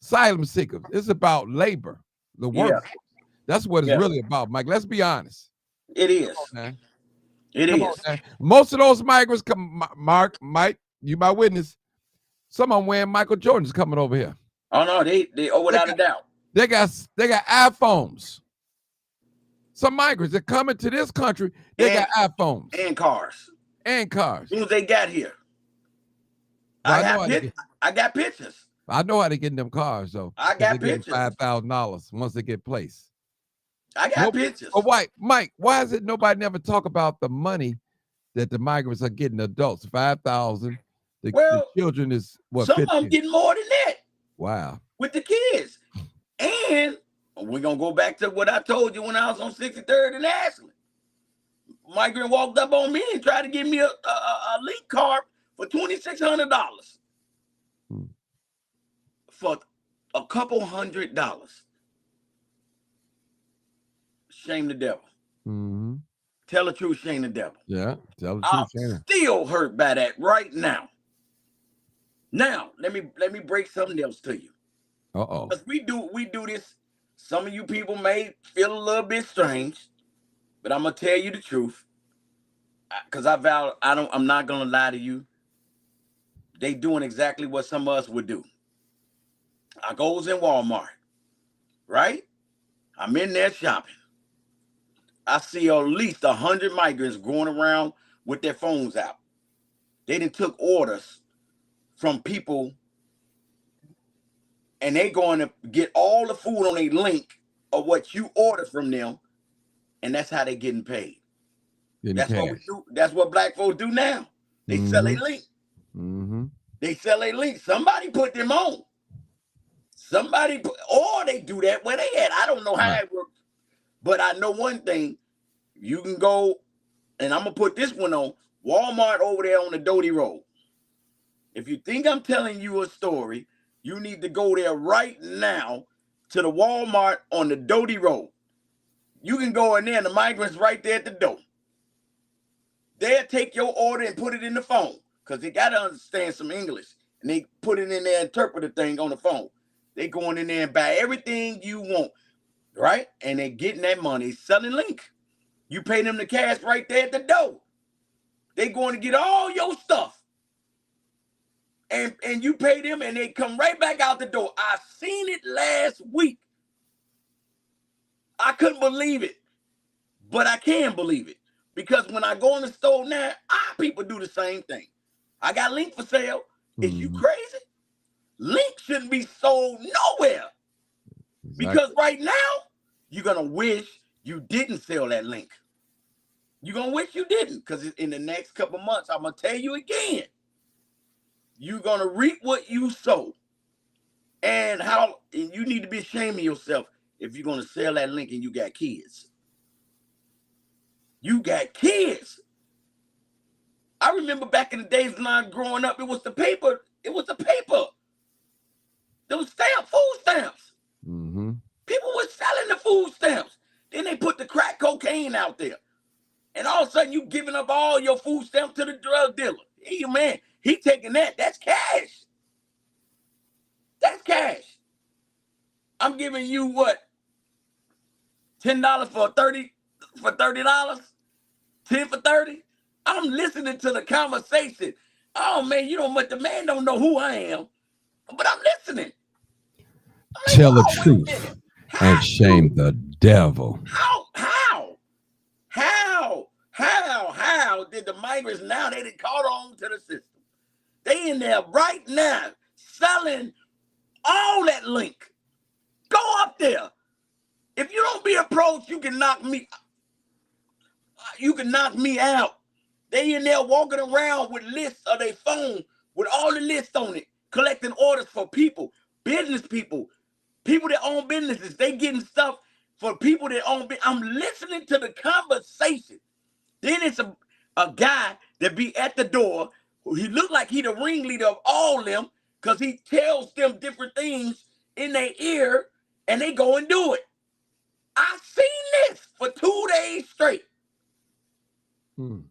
asylum seekers. It's about labor, the Yeah. workforce. That's what it's Yeah. really about, Mike. Let's be honest. It is. Come on, man. It Come is. on, man. Most of those migrants come, Mike, you my witness. Some of them wearing Michael Jordan's coming over here. Oh no, they without a doubt. They got iPhones. Some migrants that coming to this country, they got iPhones and cars. And cars. As soon as they got here. Well, I got pictures. I know how to get in them cars though. I got pictures. $5,000 once they get placed. I got pictures. Oh, Mike, why is it nobody never talk about the money that the migrants are getting? Adults, 5,000. The children is what? Some 50? of them getting more than that. Wow. With the kids. And we're gonna go back to what I told you when I was on 63rd and Ashland. Migrant walked up on me and tried to give me a link card for $2,600 for a couple $100. Shame the devil. Mm-hmm. Tell the truth, shame the devil. Yeah, tell the truth, shame. I'm still hurt by that right now. Now, let me break something else to you. Uh-oh. Because we do this. Some of you people may feel a little bit strange, but I'm gonna tell you the truth. Because I'm not gonna lie to you. They doing exactly what some of us would do. I goes in Walmart, right? I'm in there shopping. I see at least 100 migrants going around with their phones out. They done took orders from people and they going to get all the food on a link of what you order from them, and that's how they getting paid. That's what we do. That's what black folks do now. They sell a link. Mm-hmm. They sell a link. Somebody put them on. Or they do that where they at. I don't know how it works. But I know one thing. You can go, and I'm going to put this one on, Walmart over there on the Doty Road. If you think I'm telling you a story, you need to go there right now to the Walmart on the Doty Road. You can go in there and the migrants right there at the door. They'll take your order and put it in the phone because they got to understand some English. And they put it in their interpreter thing on the phone. They going in there and buy everything you want, right? And they getting that money, selling link. You pay them the cash right there at the door. They going to get all your stuff. And you pay them and they come right back out the door. I seen it last week. I couldn't believe it, but I can believe it. Because when I go in the store now, people do the same thing. I got link for sale. Is you crazy? Link shouldn't be sold nowhere. Exactly. Because right now, you're going to wish you didn't sell that link. You're going to wish you didn't. Because in the next couple months, I'm going to tell you again, you're going to reap what you sow. And you need to be ashamed of yourself if you're gonna sell that link and you got kids. You got kids. I remember back in the days when I was growing up, it was the paper. It was the paper. There was food stamps. Mm-hmm. People were selling the food stamps. Then they put the crack cocaine out there. And all of a sudden you giving up all your food stamps to the drug dealer. Hey, man, he taking that. That's cash. That's cash. I'm giving you what? $10 for $30. 10 for 30. I'm listening to the conversation. Oh man, but the man don't know who I am, but I'm listening. I'm like, Tell the oh, wait a truth minute. and shame the devil. How did the migrants now they caught on to the system? They in there right now selling all that link. Go up there. If you don't be approached, you can knock me out. They in there walking around with lists of their phone with all the lists on it, collecting orders for people, business people that own businesses. They getting stuff for people that own. I'm listening to the conversation. Then it's a guy that be at the door. He look like he the ringleader of all them because he tells them different things in their ear and they go and do it. I seen this for 2 days straight. Come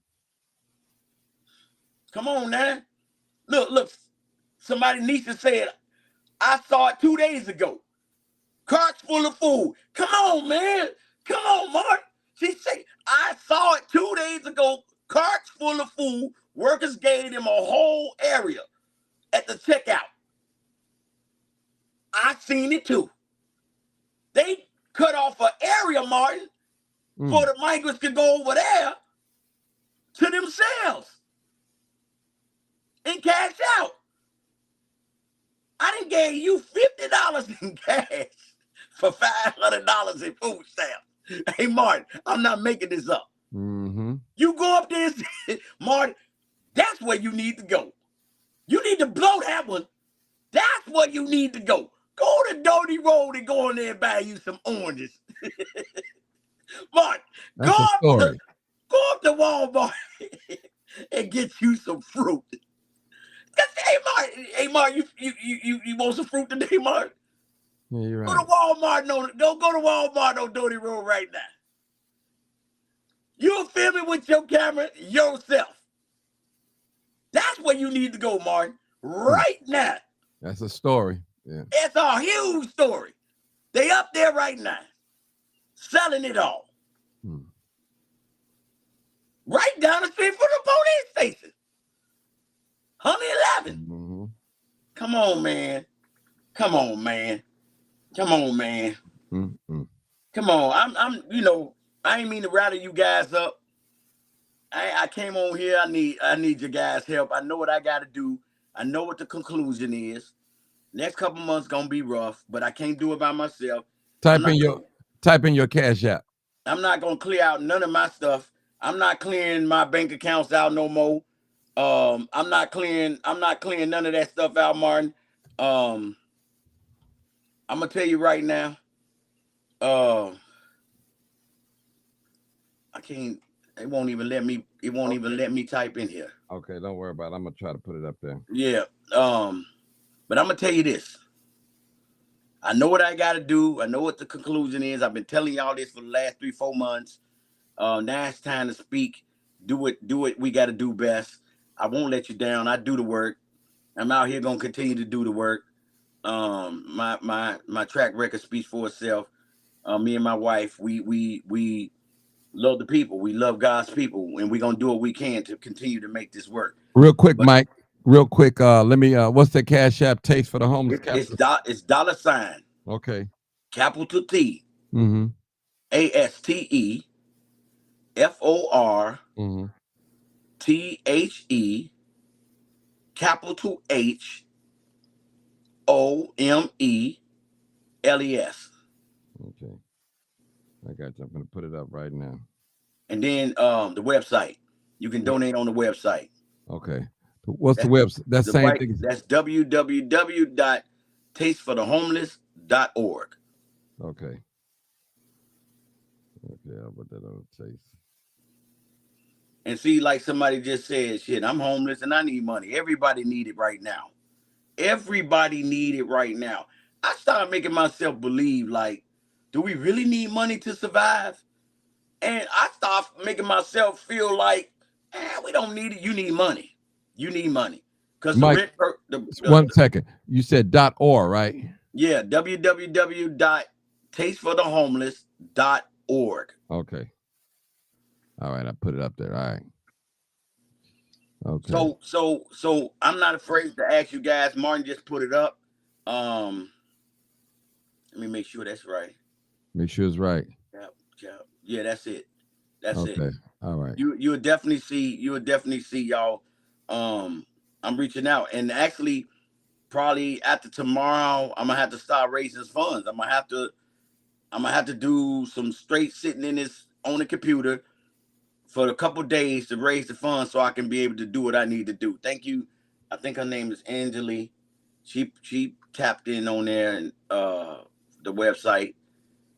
on now. Look. Somebody Nisha said, I saw it 2 days ago. Carts full of food. Come on, man. Come on, Mark. She said, I saw it 2 days ago. Carts full of food. Workers gave them a whole area at the checkout. I seen it too. They cut off an area, Martin, for the migrants to go over there to themselves and cash out. I done gave you $50 in cash for $500 in food stamps. Hey, Martin, I'm not making this up. Mm-hmm. You go up there and say, Martin, that's where you need to go. You need to blow that one. That's where you need to go. Go to Doty Road and go in there and buy you some oranges. Martin, go up to Walmart and get you some fruit. Hey, Mark, you want some fruit today, Mark? Yeah, you're right. Go to Walmart. Go to Walmart on Doty Road right now. You'll film it with your camera yourself. That's where you need to go, Martin. Right now. That's a story. Yeah. It's a huge story. They up there right now, selling it all. Right down the street from the police station. 111. Mm-hmm. Come on, man. Come on, man. Mm-hmm. Come on. I ain't mean to rattle you guys up. I came on here. I need your guys' help. I know what I gotta do. I know what the conclusion is. Next couple months gonna be rough, but I can't do it by myself. Type in your Cash App. I'm not gonna clear out none of my stuff. I'm not clearing my bank accounts out no more. I'm not clearing none of that stuff out, Martin. I'm gonna tell you right now. I can't. It won't even let me. It won't even let me type in here. Okay, don't worry about it. I'm gonna try to put it up there. Yeah. But I'm gonna tell you this. I know what I gotta do. I know what the conclusion is. I've been telling y'all this for the last 3-4 months. Now it's time to speak. Do it. We gotta do best. I won't let you down. I do the work. I'm out here gonna continue to do the work. My track record speaks for itself. Me and my wife, we love the people. We love God's people, and we're gonna do what we can to continue to make this work. Real quick, Mike. Real quick. Let me. What's the Cash App? Taste for the Homeless. It's $. Okay. Capital T. Mm-hmm. ASTE. FOR. Mm-hmm. THE. Capital H. OMELES. Okay. I got you. I'm gonna put it up right now. And then the website. You can donate on the website. Okay. What's the website? That's the same thing. That's www.tasteforthehomeless.org. Okay. Okay, I'll put that on the chase. And see, like somebody just said, shit, I'm homeless and I need money. Everybody need it right now. Everybody need it right now. I started making myself believe, like, do we really need money to survive? And I start making myself feel like, we don't need it. You need money. You need money. Because the Mike, rent, one second. You said .org, right? yeah, www.tasteforthehomeless.org. Okay. All right, I put it up there. All right. Okay. So I'm not afraid to ask you guys. Martin just put it up. Um, let me make sure that's right. Make sure it's right. Yeah, that's it. That's it. Okay. All right. You'll definitely see y'all. I'm reaching out, and actually probably after tomorrow I'm gonna have to start raising funds. I'm gonna have to do some straight sitting in this on the computer for a couple days to raise the funds so I can be able to do what I need to do. Thank you. I think her name is Angeli. She tapped in on there and the website.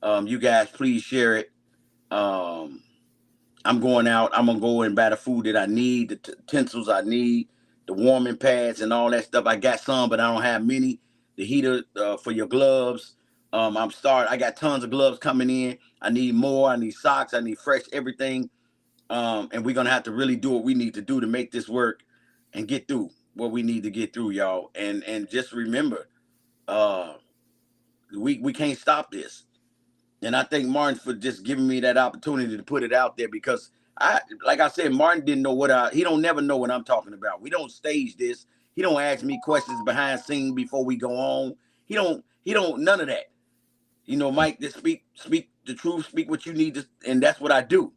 You guys please share it. Um, I'm going out. I'm gonna go and buy the food that I need, the utensils I need, the warming pads and all that stuff. I got some, but I don't have many. The heater for your gloves. I got tons of gloves coming in. I need more. I need socks. I need fresh everything. And we're gonna have to really do what we need to do to make this work and get through what we need to get through, y'all. And just remember, uh, we can't stop this. And I thank Martin for just giving me that opportunity to put it out there because like I said, Martin didn't know he don't never know what I'm talking about. We don't stage this. He don't ask me questions behind scene before we go on. He don't none of that. Mike, just speak the truth, speak what you need to, and that's what I do.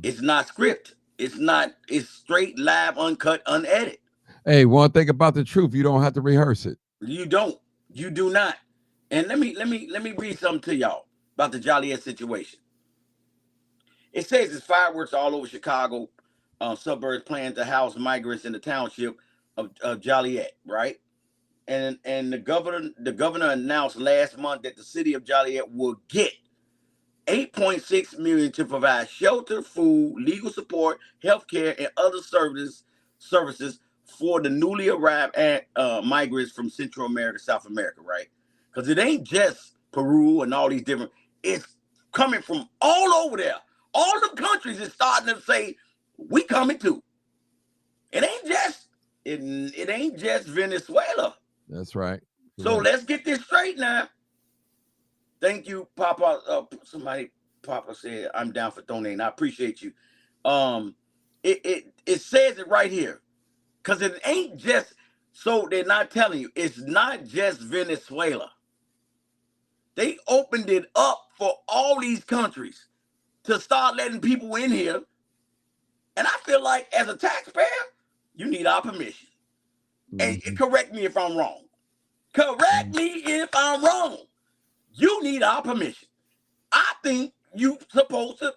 It's not script. It's straight live, uncut, unedited. Hey, one thing about the truth, you don't have to rehearse it. You don't. You do not. And let me read something to y'all about the Joliet situation. It says it's fireworks all over Chicago suburbs planned to house migrants in the township of Joliet, right? And the governor announced last month that the city of Joliet will get 8.6 million to provide shelter, food, legal support, healthcare, and other services for the newly arrived migrants from Central America, South America, right? Because it ain't just Peru and all these different. It's coming from all over there. All the countries is starting to say we coming too. It ain't just Venezuela. That's right. So let's get this straight now. Thank you, Papa. Papa said, I'm down for donating. I appreciate you. It says it right here. Because it ain't just, so they're not telling you, it's not just Venezuela. They opened it up for all these countries to start letting people in here. And I feel like as a taxpayer, you need our permission. And correct me if I'm wrong. Correct me if I'm wrong. You need our permission. I think you supposed to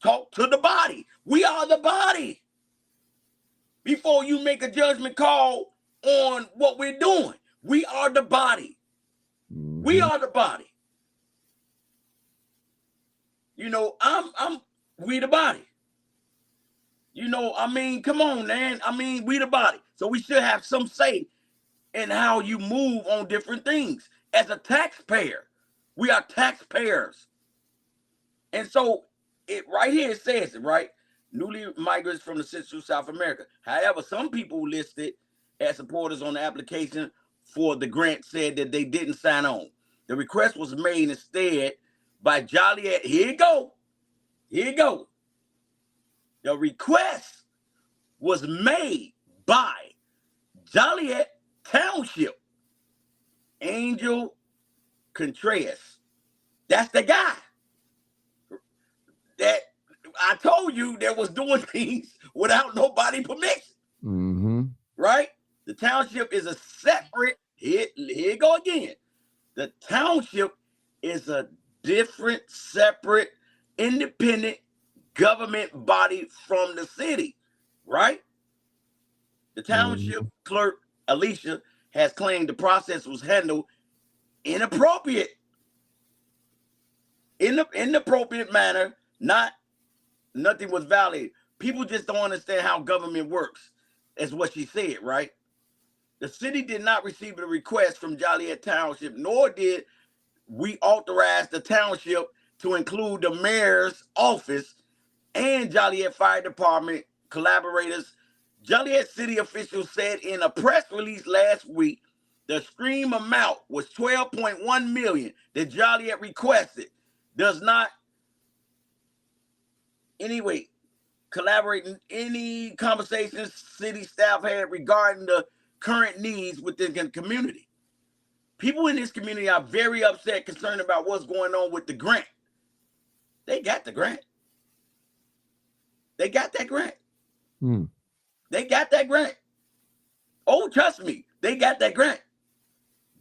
talk to the body. We are the body. Before you make a judgment call on what we're doing. We are the body. We are the body. We the body. Come on, man. We the body. So we should have some say in how you move on different things. As a taxpayer, we are taxpayers. And so it right here, it says it, right? Newly migrants from the Central South America. However, some people listed as supporters on the application for the grant said that they didn't sign on. The request was made instead by Joliet. Here you go. The request was made by Joliet Township. Angel Contreras. That's the guy that I told you that was doing things without nobody permission. Right? The township is a separate, here you go again. The township is a different, separate, independent government body from the city, right? The township clerk, Alicia, has claimed the process was handled in the inappropriate manner Not nothing was valid. People just don't understand how government works. That's what she said, right? The city did not receive a request from Joliet Township, nor did we authorize the township to include the mayor's office and Joliet Fire Department collaborators. Joliet city officials said in a press release last week the stream amount was 12.1 million that Joliet requested. Does not anyway collaborate in any conversations city staff had regarding the current needs within the community. People in this community are very upset, concerned about what's going on with the grant. They got the grant. They got that grant. They got that grant. Oh, trust me, they got that grant.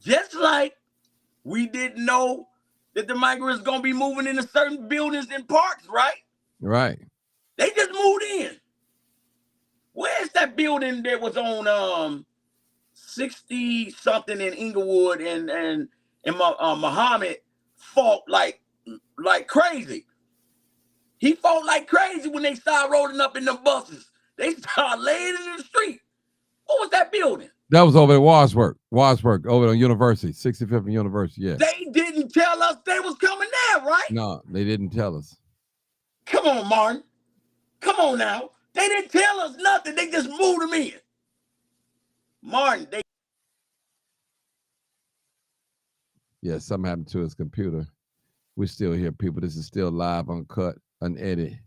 Just like we didn't know that the migrants going to be moving into certain buildings and parks, right? Right. They just moved in. Where's that building that was on 60 something in Inglewood and Muhammad fought like crazy. He fought like crazy when they started rolling up in the buses. They started laying in the street. What was that building? That was over at Wadsworth, over on University, 65th and University, yeah. They didn't tell us they was coming there, right? No, they didn't tell us. Come on, Martin. Come on now. They didn't tell us nothing. They just moved them in. Martin, they... Yeah, something happened to his computer. We're still here, people. This is still live, uncut, unedited.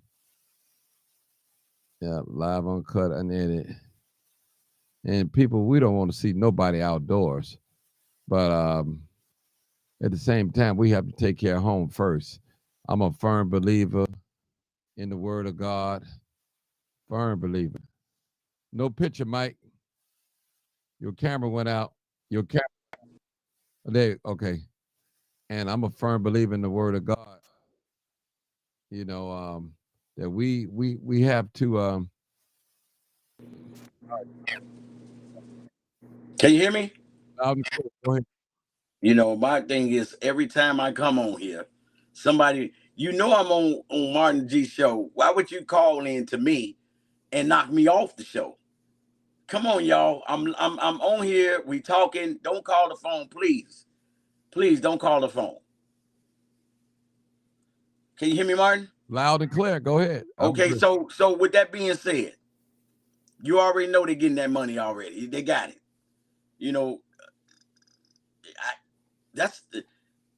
Yeah, live, uncut, unedited. And people, we don't want to see nobody outdoors. But at the same time, we have to take care of home first. I'm a firm believer in the word of God. Firm believer. No picture, Mike. Your camera went out. Your camera. There, okay. And I'm a firm believer in the word of God. You know, that we have to Can you hear me? go ahead. You know, my thing is every time I come on here, somebody, you know, I'm on Martin G show. Why would you call in to me and knock me off the show? Come on, y'all. I'm on here. We talking. Don't call the phone, please. Please don't call the phone. Can you hear me, Martin? Loud and clear. Go ahead. Okay, so with that being said, you already know they're getting that money already. They got it. You know,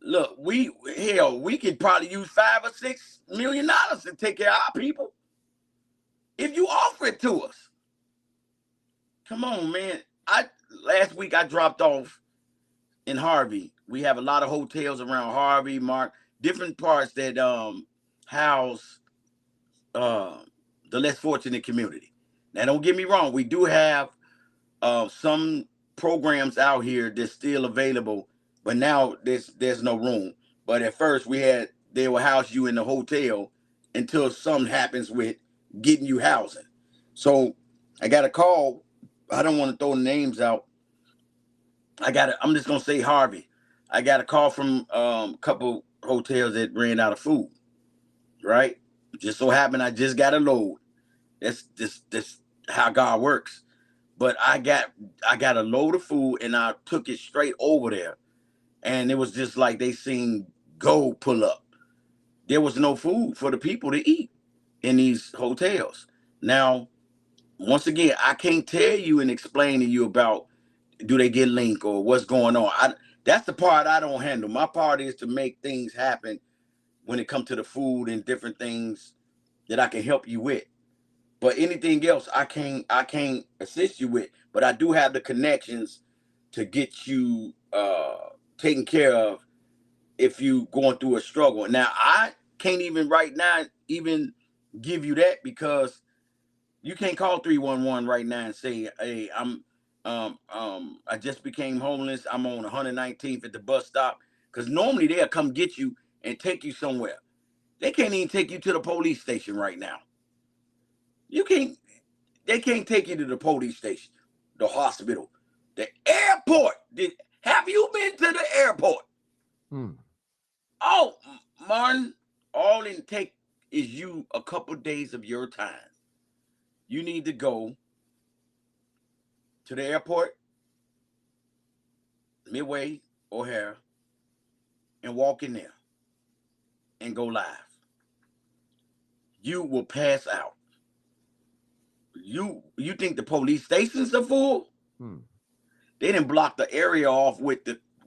look, we could probably use $5 or $6 million to take care of our people if you offer it to us. Come on, man. Last week I dropped off in Harvey. We have a lot of hotels around Harvey, Mark, different parts that house the less fortunate community. Now, don't get me wrong. We do have some programs out here that's still available, but now there's no room. But at first they will house you in the hotel until something happens with getting you housing. So I got a call. I don't want to throw names out. I'm just gonna say Harvey. I got a call from a couple hotels that ran out of food. Right? Just so happened I just got a load. That's how God works. But I got a load of food and I took it straight over there. And it was just like they seen gold pull up. There was no food for the people to eat in these hotels. Now, once again, I can't tell you and explain to you about do they get linked or what's going on. That's the part I don't handle. My part is to make things happen when it comes to the food and different things that I can help you with. But anything else I can't assist you with. But I do have the connections to get you taken care of if you going through a struggle. Now I can't even right now even give you that because you can't call 311 right now and say, hey, I just became homeless. I'm on 119th at the bus stop. Because normally they'll come get you and take you somewhere. They can't even take you to the police station right now. They can't take you to the police station, the hospital, the airport. Have you been to the airport? Oh, Martin, all it take is you a couple days of your time. You need to go to the airport, Midway, O'Hare, and walk in there and go live. You will pass out. You think the police stations are full? Hmm. They didn't block the area off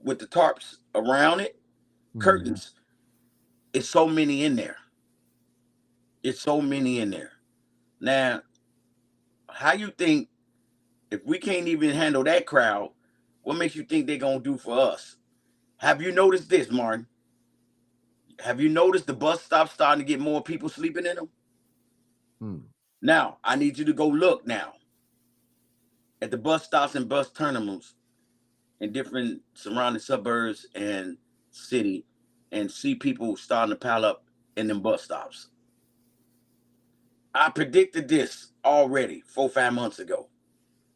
with the tarps around it, Mm-hmm. curtains. It's so many in there. It's so many in there. Now, how you think if we can't even handle that crowd, what makes you think they're gonna do for us? Have you noticed this, Martin? Have you noticed the bus stops starting to get more people sleeping in them? Hmm. Now, I need you to go look now at the bus stops and bus terminals in different surrounding suburbs and city and see people starting to pile up in them bus stops. I predicted this already 4 5 months ago,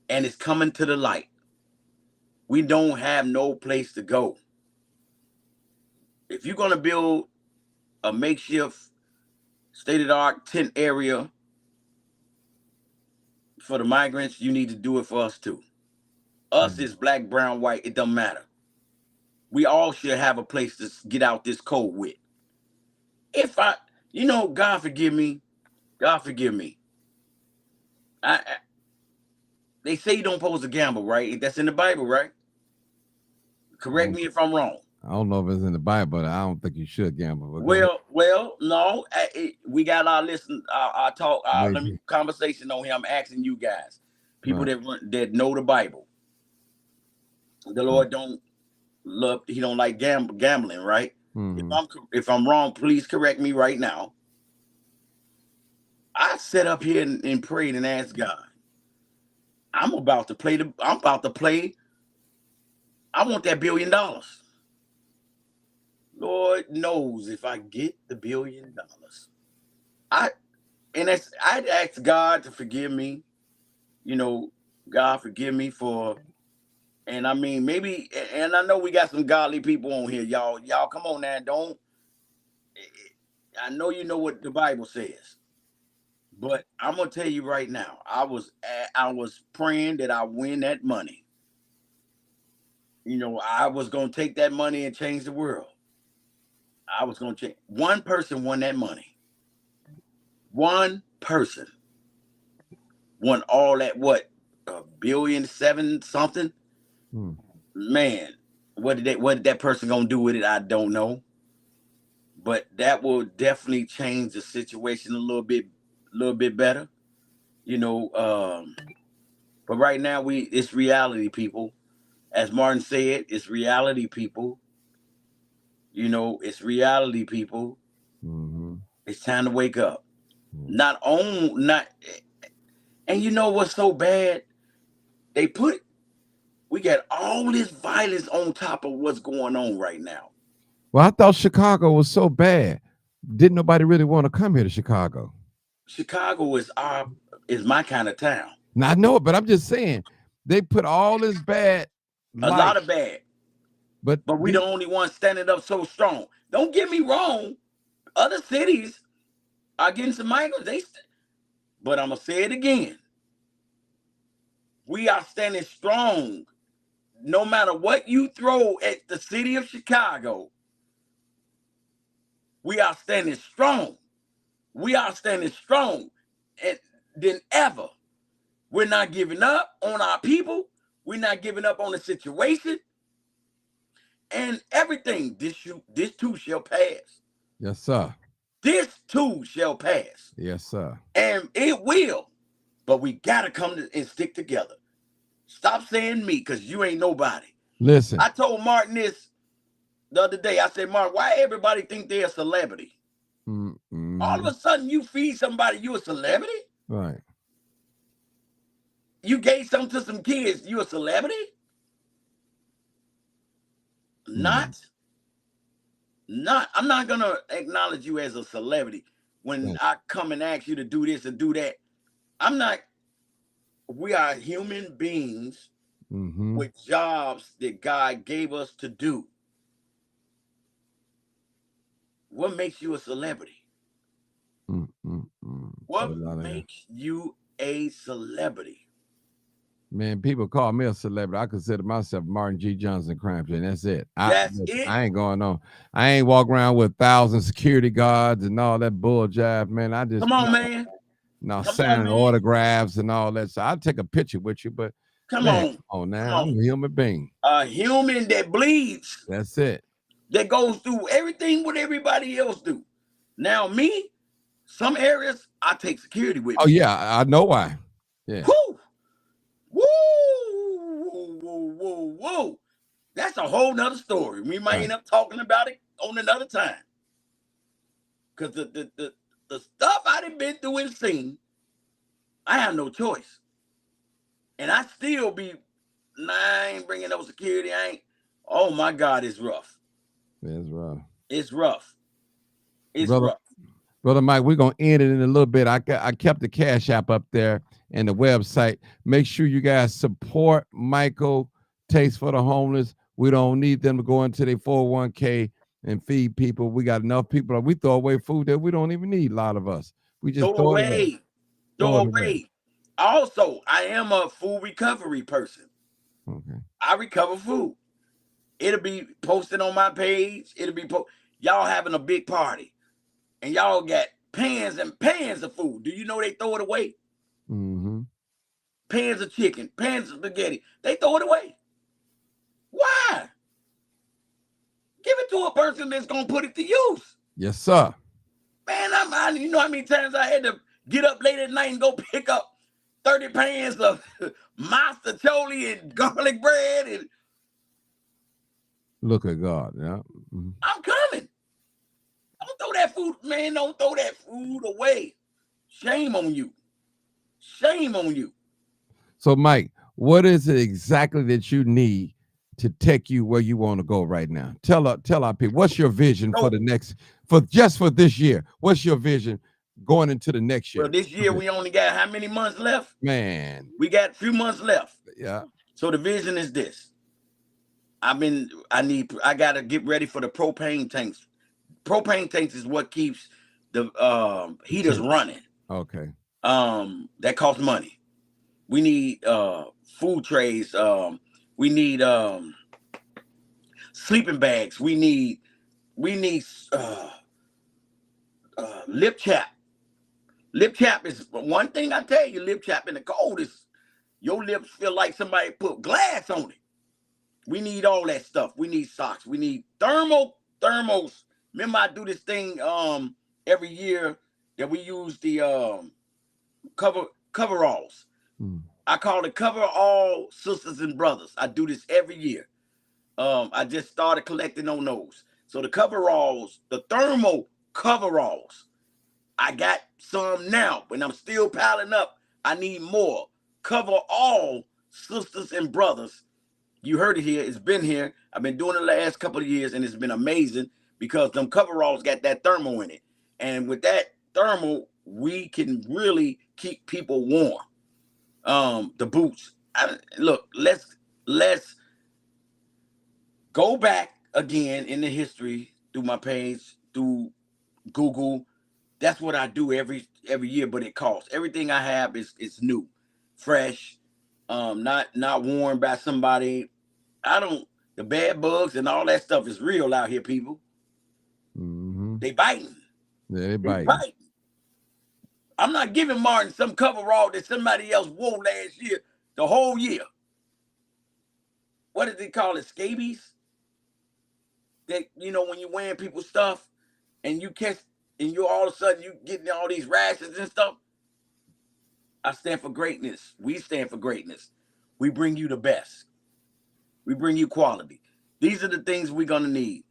and it's coming to the light. We don't have no place to go. If you're gonna build a makeshift state of the art tent area for the migrants, you need to do it for us too. Us Hmm. is black, brown, white, it doesn't matter. We all should have a place to get out this cold with. If I, God forgive me, God forgive me. I they say you don't pose a gamble, right? That's in the Bible, right? I Correct don't, me if I'm wrong. I don't know if it's in the Bible, but I don't think you should gamble. But go ahead. Well, no. We got our listen, our talk, let me Maybe. conversation on here. I'm asking you guys, people Right. that know the Bible. The Hmm. Lord don't love. He don't like gambling, right? If Mm-hmm. I'm wrong, please correct me right now. I sat up here and prayed and asked God. I'm about to play. I want that $1 billion. Lord knows if I get the $1 billion. I I'd ask God to forgive me. You know, God forgive me for, and I mean maybe, and I know we got some godly people on here, y'all. Y'all come on now, don't. I know you know what the Bible says, but I'm gonna tell you right now. I was praying that I win that money. I was gonna take that money and change the world. I was gonna change. One person won that money. One person won all that, what, a billion seven something. Hmm. Man, what did that person gonna do with it? I don't know, but that will definitely change the situation a little bit better. You know, but right now it's reality, people. As Martin said, it's reality, people. It's reality, people. Mm-hmm. It's time to wake up. Hmm. Not on, not, and you know what's so bad? They put We got all this violence on top of what's going on right now. Well, I thought Chicago was so bad. Didn't nobody really want to come here to Chicago? Chicago is my kind of town. Now I know it, but I'm just saying they put all this bad A lot light, of bad, but but we the only ones standing up so strong. Don't get me wrong. Other cities are getting some migrants. But I'm gonna say it again. We are standing strong. No matter what you throw at the city of Chicago, we are standing strong. We are standing strong than ever. We're not giving up on our people. We're not giving up on the situation and everything. This too shall pass. yes, sir. This too shall pass, Yes, sir. and it will. But we gotta and stick together. Stop saying me, cause you ain't nobody. Listen. I told Martin this the other day. I said, Martin, why everybody think they're a celebrity? All of Mm-hmm. a sudden, you feed somebody, you a celebrity. Right. You gave something to some kids, you a celebrity? Mm-hmm. Not. I'm not gonna acknowledge you as a celebrity when Thank I come and ask you to do this and do that. I'm not. We are human beings you. Mm-hmm. with jobs that God gave us to do. What makes you a celebrity? What makes you a celebrity? Man, people call me a celebrity. I consider myself Martin G. Johnson crime scene. That's it. That's it. I ain't going on. I ain't walk around with 1,000 security guards and all that bull jive, man. I just Come on, man. no Come on, signing man. autographs and all that. So I'll take a picture with you, but Come man, on. come on Come now. on. I'm a human being. A human that bleeds, That's it. that goes through everything what everybody else do. Now, me, some areas, I take security with Oh me. yeah, I know why. Yeah. Whoo! Woo! Whoa, whoa, whoa, whoa. That's a whole nother story. We might end up talking about it on another time. Because the stuff I done been through and seen, I have no choice. And I still be, nah, I ain't bringing no security. I ain't. Oh my God, it's rough. It's rough. It's rough. It's Brother, rough. Brother Mike, we're gonna end it in a little bit. I kept the Cash App up there and the website. Make sure you guys support Michael Taste for the Homeless. We don't need them to go into their 401k and feed people. We got enough people. We throw away food that we don't even need. A lot of us. We just Throw throw it away. away. Throw away. Also, I am a food recovery person. Okay. I recover food. It'll be posted on my page. It'll be y'all having a big party, and y'all got pans and pans of food. Do you know they throw it away? Mm-hmm. Pans of chicken, pans of spaghetti. They throw it away. Why? Give it to a person that's gonna put it to use. Yes, sir. Man, you know how many times I had to get up late at night and go pick up 30 pans of master choli and garlic bread, and look at God. Yeah. Mm-hmm. I'm coming. Don't throw that food, man. Don't throw that food away. Shame on you. Shame on you. So, Mike, what is it exactly that you need to take you where you want to go right now? Tell our people, what's your vision for the next, for this year? What's your vision going into the next year? Well, this year we only got how many months left? Man. We got a few months left. Yeah. So the vision is this. I gotta get ready for the propane tanks. Propane tanks is what keeps the heaters running. Okay. That costs money. We need food trays. We need sleeping bags. We need lip chap. Lip chap is one thing I tell you. Lip chap in the cold is your lips feel like somebody put glass on it. We need all that stuff. We need socks. We need thermos. Remember, I do this thing every year that we use the coveralls. I call it Cover All Sisters and Brothers. I do this every year. I just started collecting on those. So the coveralls, the thermal coveralls, I got some now, but I'm still piling up. I need more. Cover All Sisters and Brothers. You heard it here. It's been here. I've been doing it the last couple of years, and it's been amazing because them coveralls got that thermal in it. And with that thermal, we can really keep people warm. The boots. Look, let's go back again in the history through my page, through Google. That's what I do every year, but it costs. Everything I have is new, fresh, not worn by somebody. The bad bugs and all that stuff is real out here, people. Mm-hmm. They biting. Yeah, they biting. I'm not giving Martin some coverall that somebody else wore last year, the whole year. What did they call it? Scabies? That, when you're wearing people's stuff and you catch, and you all of a sudden you getting all these rashes and stuff. I stand for greatness. We stand for greatness. We bring you the best. We bring you quality. These are the things we're going to need.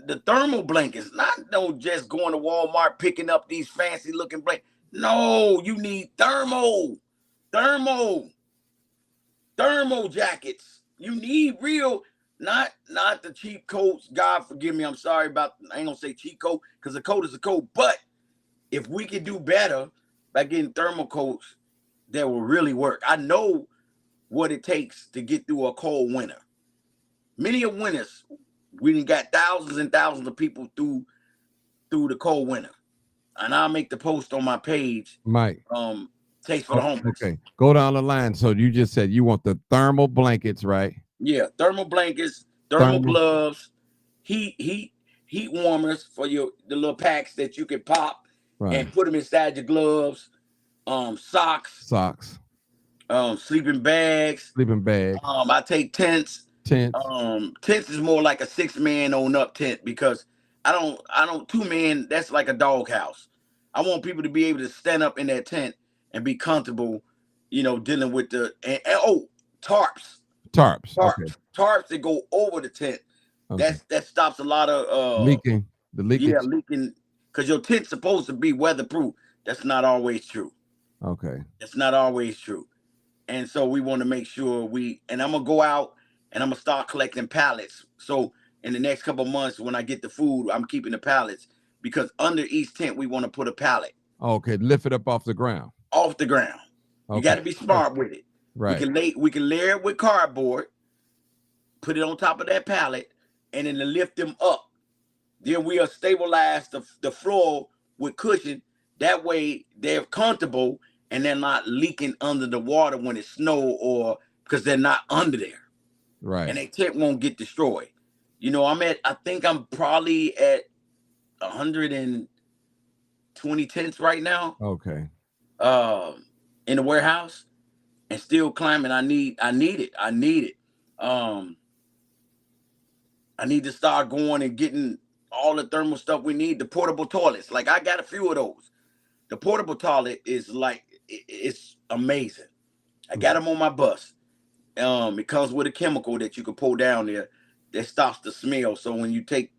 The thermal blankets, not just going to Walmart, picking up these fancy looking blankets. No, you need thermal jackets. You need real, not the cheap coats. God forgive me. I'm sorry about, I ain't gonna say cheap coat because a coat is a coat. But if we could do better by getting thermal coats that will really work. I know what it takes to get through a cold winter. Many of winters, we done got thousands and thousands of people through the cold winter. and I'll make the post on my page. Mike. Taste for the homeless. Okay, go down the line. So you just said you want the thermal blankets, right? Yeah, thermal blankets, thermal Thermal, gloves, heat heat heat warmers for the little packs that you can pop right? and put them inside your gloves. Socks, Socks, sleeping bags. sleeping bag, I take tents. tents. Tents is more like a 6 man on up tent because I don't 2 men. That's like a doghouse. I want people to be able to stand up in that tent and be comfortable, dealing with oh, tarps, Tarps. Okay. tarps that go over the tent. Okay. That stops a lot of Leaking. The yeah, leakage. leaking, because your tent's supposed to be weatherproof. That's not always true. Okay. That's not always true. And so we want to make sure and I'm gonna go out and I'm gonna start collecting pallets. So in the next couple of months, when I get the food, I'm keeping the pallets, because under each tent we want to put a pallet Okay. Lift it up off the ground. off the ground. You got Okay. to be smart with it. Right. We can layer it with cardboard, put it on top of that pallet, and then to lift them up. Then we'll stabilize the floor with cushion. That way they're comfortable and they're not leaking under the water when it snow, or because they're not under there. Right. And their tent won't get destroyed. I think I'm probably at 120 tents right now, Okay. in the warehouse, and still climbing. I need it. Um, I need to start going and getting all the thermal stuff we need. The portable toilets, like I got a few of those. The portable toilet is like it's amazing. I got them on my bus. It comes with a chemical that you can pull down there that stops the smell. So when you take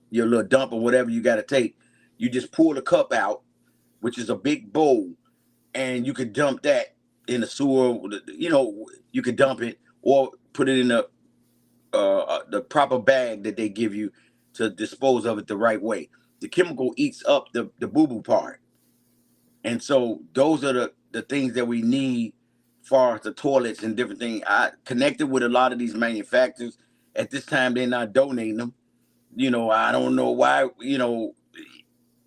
your little dump or whatever you got to take, you just pull the cup out, which is a big bowl, and you could dump that in the sewer. You could dump it or put it in the proper bag that they give you to dispose of it the right way. The chemical eats up the boo boo part, and so those are the things that we need, far as the toilets and different things. I connected with a lot of these manufacturers. At this time, they're not donating them. I don't know why.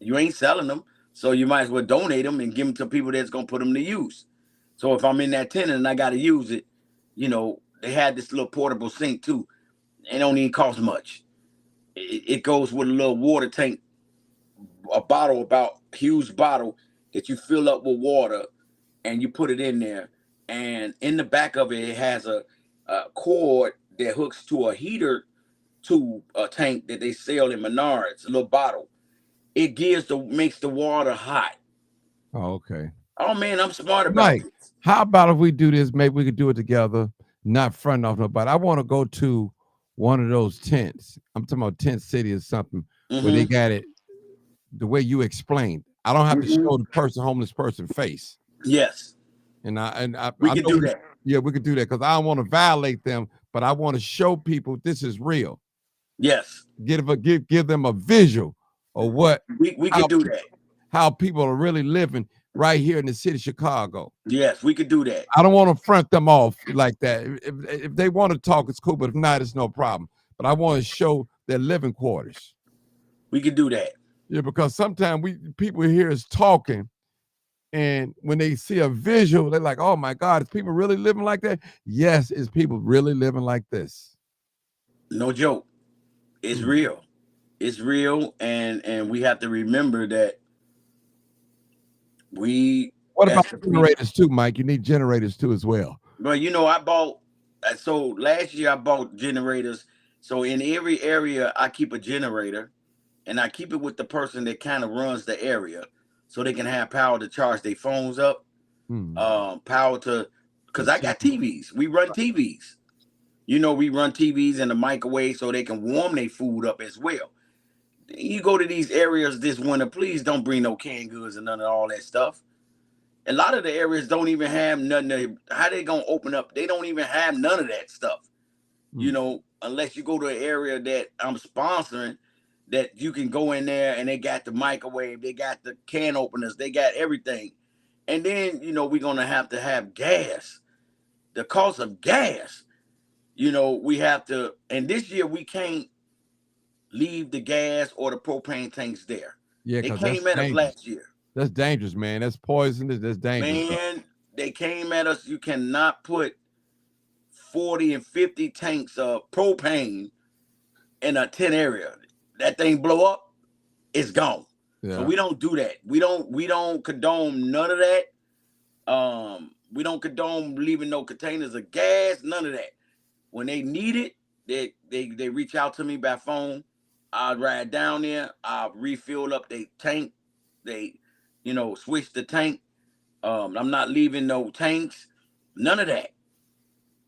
You ain't selling them, so you might as well donate them and give them to people that's gonna put them to use. So if I'm in that tent and I gotta use it, they had this little portable sink too. It don't even cost much. It goes with a little water tank, a bottle, about huge bottle that you fill up with water, and you put it in there. And in the back of it, it has a cord that hooks to a heater, to a tank that they sell in Menards, a little bottle. It makes the water hot. Oh, okay. Oh man, I'm smart about Mike, this. how about if we do this? Maybe we could do it together, not front off nobody. I want to go to one of those tents. I'm talking about Tent City or something where they Mm-hmm. got it the way you explained. I don't have to Mm-hmm. show the homeless person face. Yes, we I can know do that. yeah, we could do that because I don't want to violate them, but I want to show people this is real. Yes, Give them a visual of what we how can do pe- that. how people are really living right here in the city of Chicago. Yes, we could do that. I don't want to front them off like that. If they want to talk, it's cool, but if not, it's no problem. But I want to show their living quarters. We could do that. Yeah, because sometimes people hear us talking, and when they see a visual, they're like, "Oh my God, is people really living like that?" Yes, is people really living like this? No joke. It's Hmm. real. It's real, and we have to remember that we, What as about the people. generators too, Mike? You need generators too as well. But I bought. So last year I bought generators. So in every area I keep a generator, and I keep it with the person that kind of runs the area, so they can have power to charge their phones up, Hmm. power to, The because I got TV. TVs. We run TVs. We run TVs in the microwave so they can warm their food up as well. You go to these areas this winter, please don't bring no canned goods and none of all that stuff. A lot of the areas don't even have nothing. How they gonna open up? They don't even have none of that stuff. Hmm. Unless you go to an area that I'm sponsoring, that you can go in there and they got the microwave, they got the can openers, they got everything. And then, we're going to have gas. The cost of gas, we have to, and this year we can't leave the gas or the propane tanks there. Yeah, They because that's came at us dangerous. last year. That's dangerous, man. That's poisonous. That's dangerous, bro. Man, they came at us. You cannot put 40 and 50 tanks of propane in a 10 area. That thing blow up, it's gone. So Yeah. we don't do that. We don't condone none of that. We don't condone leaving no containers of gas, none of that. When they need it, they reach out to me by phone. I'll ride down there, I'll refill up their tank. They, switch the tank. I'm not leaving no tanks, none of that.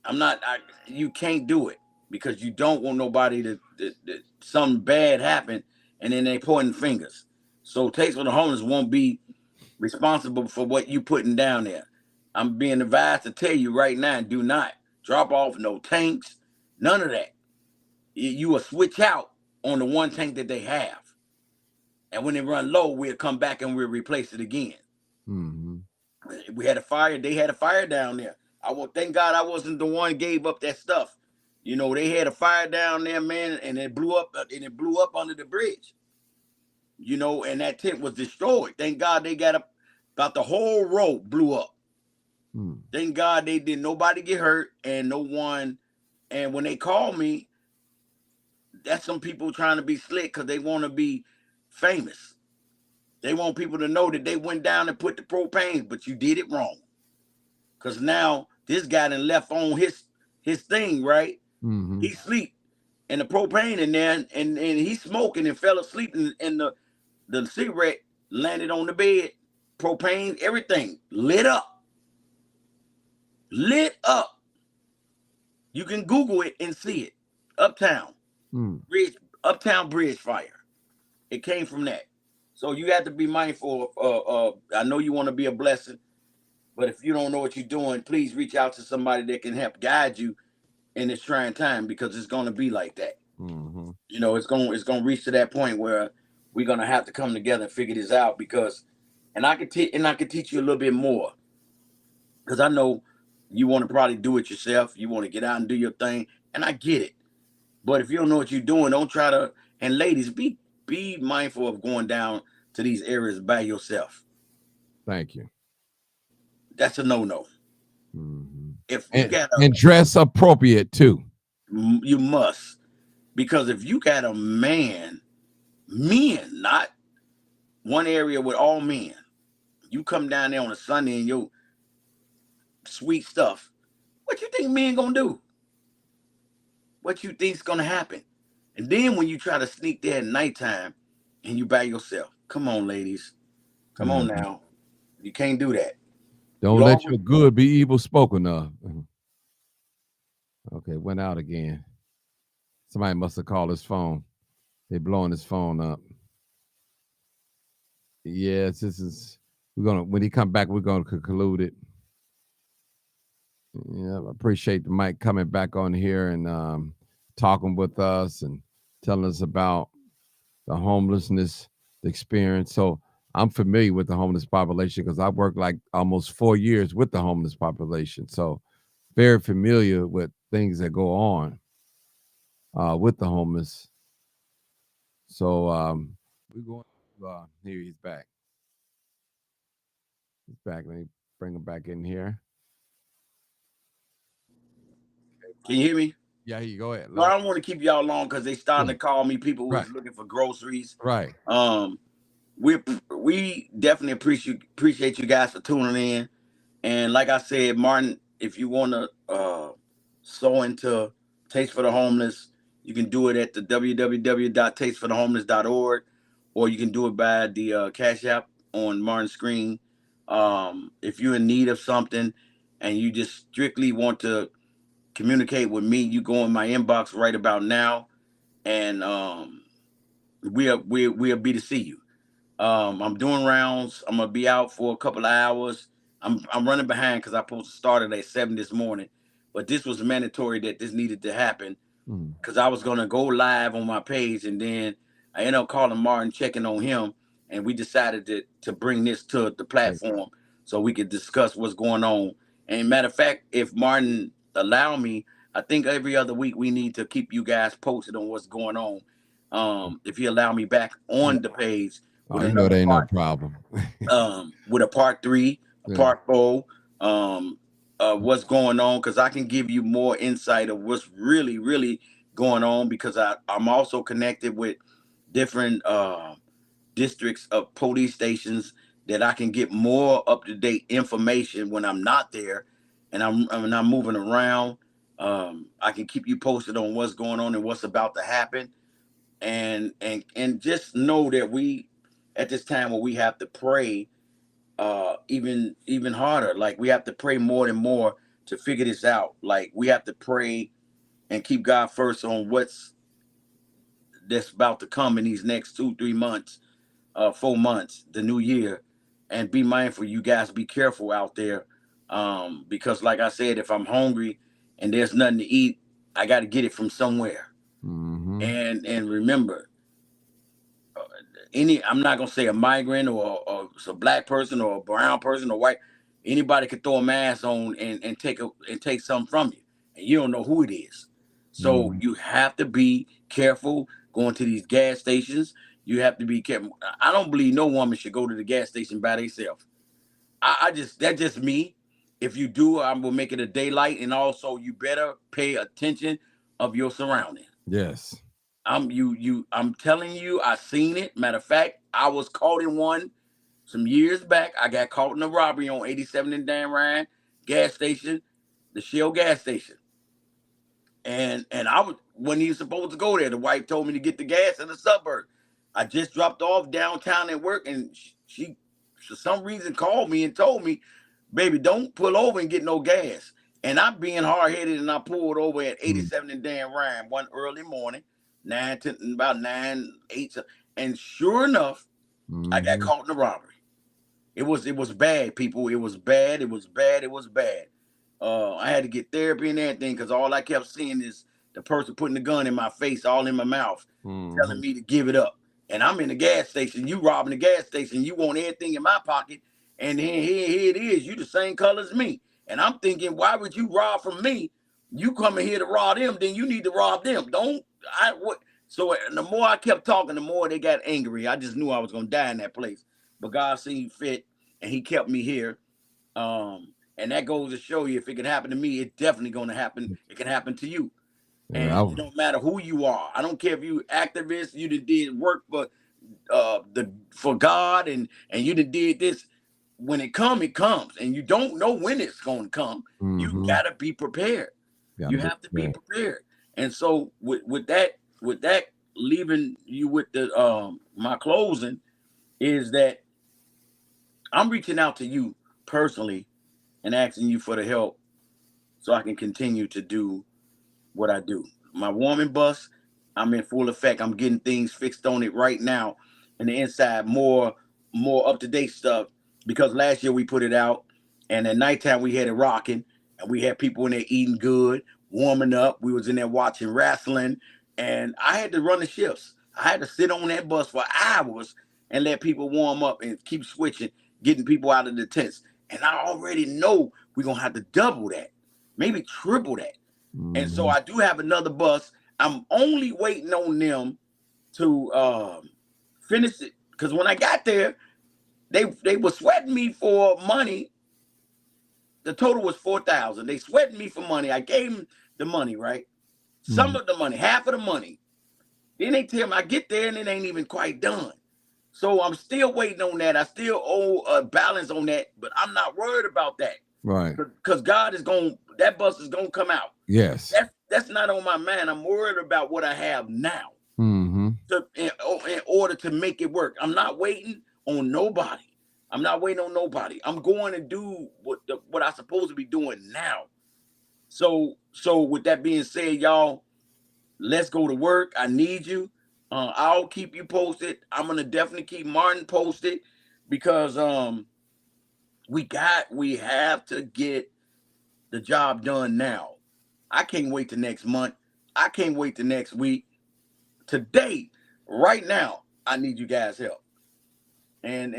I'm not. You can't do it because you don't want nobody to something bad happen, and then they pointing fingers. So Taste for the Homeless won't be responsible for what you putting down there. I'm being advised to tell you right now: do not drop off no tanks, none of that. You will switch out on the one tank that they have, and when they run low, we'll come back and we'll replace it again. Mm-hmm. We had a fire. They had a fire down there. I will thank God I wasn't the one gave up that stuff. They had a fire down there, man, and it blew up. And it blew up under the bridge. And that tent was destroyed. Thank God they got up. About the whole road blew up. Mm. Thank God they did. Nobody get hurt, and no one. And when they called me, that's some people trying to be slick because they want to be famous. They want people to know that they went down and put the propane, but you did it wrong. Cause now this guy done left on his thing, right? Mm-hmm. He sleep and the propane in there and he smoking and fell asleep and the cigarette landed on the bed. Propane, everything lit up. Lit up. You can Google it and see it. Uptown. Mm. Bridge, Uptown Bridge fire. It came from that. So you have to be mindful of I know you want to be a blessing, but if you don't know what you're doing, please reach out to somebody that can help guide you in this trying time because it's going to be like that. Mm-hmm. It's going to reach to that point where we're going to have to come together and figure this out because, and I can teach you a little bit more because I know you want to probably do it yourself. You want to get out and do your thing, and I get it. But if you don't know what you're doing, don't try to. And ladies, be mindful of going down to these areas by yourself. Thank you. That's a no. Mm-hmm. If you And got and dress appropriate too. you must because if you got a men, not one area with all men. You come down there on a Sunday and your sweet stuff. What you think men gonna do? What you think's gonna happen? And then when you try to sneak there at nighttime and you by yourself, come on, ladies, come on Mm. now. You can't do that. Don't You let always your good be evil spoken of. Mhm. Okay, went out again. Somebody must have called his phone. They blowing his phone up. Yes, this is. We're gonna when he come back. We're gonna conclude it. Yeah, I appreciate the Mike coming back on here and talking with us and telling us about the homelessness experience. So I'm familiar with the homeless population because I worked like almost 4 years with the homeless population. So very familiar with things that go on with the homeless. So we're going to here he's back. He's back. Let me bring him back in here. Okay, can Mike. you hear me? Yeah, here you go ahead. No, I don't want to keep y'all long because they starting Yeah, to call me people who right, was looking for groceries. right. Um, we definitely appreciate you guys for tuning in. And like I said, Martin, if you want to sew into Taste for the Homeless, you can do it at the www.tasteforthehomeless.org, or you can do it by the Cash App on Martin's screen. If you're in need of something and you just strictly want to communicate with me, you go in my inbox right about now, and we'll be to see you. I'm doing rounds. I'm gonna be out for a couple of hours. I'm running behind because I supposed to start at 7 this morning, but this was mandatory that this needed to happen Mm, because I was gonna go live on my page, and then I ended up calling Martin, checking on him, and we decided to bring this to the right. platform so we could discuss what's going on. And matter of fact, if Martin allow me, I think every other week we need to keep you guys posted on what's going on. If he allow me back Yeah. on the page, Oh, with you know another there ain't no part, problem. with a part three, a Yeah. part four, what's going on, because I can give you more insight of what's really, really going on, because I'm also connected with different districts of police stations that I can get more up to date information when I'm not there, and I'm moving around. I can keep you posted on what's going on and what's about to happen, and just know that we at this time where we have to pray even harder. Like, we have to pray more and more to figure this out. Like, we have to pray and keep God first on what's that's about to come in these next 2 3 months, 4 months, the new year, and be mindful. You guys be careful out there, because like I said, if I'm hungry and there's nothing to eat, I got to get it from somewhere. Mm-hmm. And remember, I'm not gonna say a migrant or it's a black person or a brown person or white. Anybody could throw a mask on and take something from you, and you don't know who it is. So Mm-hmm. you have to be careful going to these gas stations. You have to be careful. I don't believe no woman should go to the gas station by themselves. I just That's just me. If you do, I will make it a daylight, and also you better pay attention of your surroundings. Yes. I'm telling you, I seen it. Matter of fact, I was caught in one some years back. I got caught in a robbery on 87 and Dan Ryan gas station, the Shell gas station. And I was when he was supposed to go there. The wife told me to get the gas in the suburb. I just dropped off downtown at work, and she for some reason called me and told me, "Baby, don't pull over and get no gas." And I'm being hard headed, and I pulled over at 87 and Dan Ryan one early morning, about 9 8, and sure enough, I got Mm-hmm. caught in the robbery. It was bad, people. It was bad. It was bad. It was bad. I had to get therapy and everything, because all I kept seeing is the person putting the gun in my face, all in my mouth, Mm-hmm. telling me to give it up. And I'm in the gas station. You robbing the gas station. You want everything in my pocket. And here it is. You the same color as me. And I'm thinking, why would you rob from me? You coming here to rob them, then you need to rob them. Don't I what? So the more I kept talking, the more they got angry. I just knew I was gonna die in that place. But God seen fit, and He kept me here. And that goes to show you, if it can happen to me, it's definitely gonna happen. It can happen to you. Yeah. And it don't matter who you are. I don't care if you activist, you did work for God, and you did this. When it comes, it comes, and you don't know when it's gonna come. You Mm-hmm. gotta be prepared. Gotta You be have to be prepared. prepared. And so with that leaving you with the my closing is that I'm reaching out to you personally and asking you for the help so I can continue to do what I do. My warming bus, I'm in full effect. I'm getting things fixed on it right now, and the inside more up to date stuff, because last year we put it out, and at nighttime we had it rocking, and we had people in there eating good, warming up. We was in there watching wrestling, and I had to run the shifts. I had to sit on that bus for hours and let people warm up and keep switching, getting people out of the tents. And I already know we're gonna have to double that, maybe triple that. And so Mm-hmm. I do have another bus. I'm only waiting on them to finish it, because when I got there, they were sweating me for money. The total was 4,000. They sweating me for money. I gave them the money, right? Some Mm-hmm. of the money, half of the money. Then they tell me I get there and it ain't even quite done. So I'm still waiting on that. I still owe a balance on that, but I'm not worried about that, Right. because God is going. That bus is going to come out. Yes. That's not on my mind. I'm worried about what I have now, Mm-hmm. in order to make it work. I'm not waiting on nobody. I'm not waiting on nobody. I'm going to do what I'm supposed to be doing now. So with that being said, y'all, let's go to work. I need you. I'll keep you posted. I'm gonna definitely keep Martin posted, because we have to get the job done now. I can't wait till next month. I can't wait till next week. Today, right now, I need you guys' help. And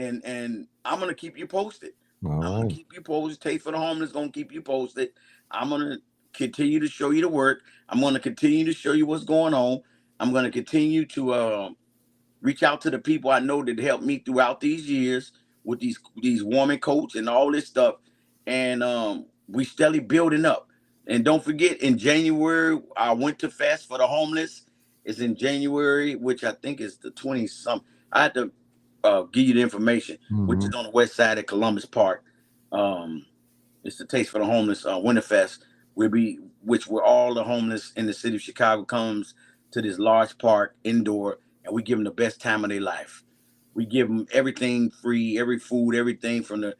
I'm gonna keep you posted. All I'm gonna right. keep you posted. Taste for the Homeless gonna keep you posted. I'm gonna continue to show you the work. I'm gonna continue to show you what's going on. I'm gonna continue to reach out to the people I know that helped me throughout these years with these warming coats and all this stuff, and we steadily building up. And don't forget, in January, our winter fest for the homeless is in January, which I think is the 20 something. I had to give you the information, which Mm-hmm. is on the west side of Columbus Park. Um, it's the Taste for the Homeless Winterfest. Will be which where all the homeless in the city of Chicago comes to this large park indoor, and we give them the best time of their life. We give them everything free, every food, everything from the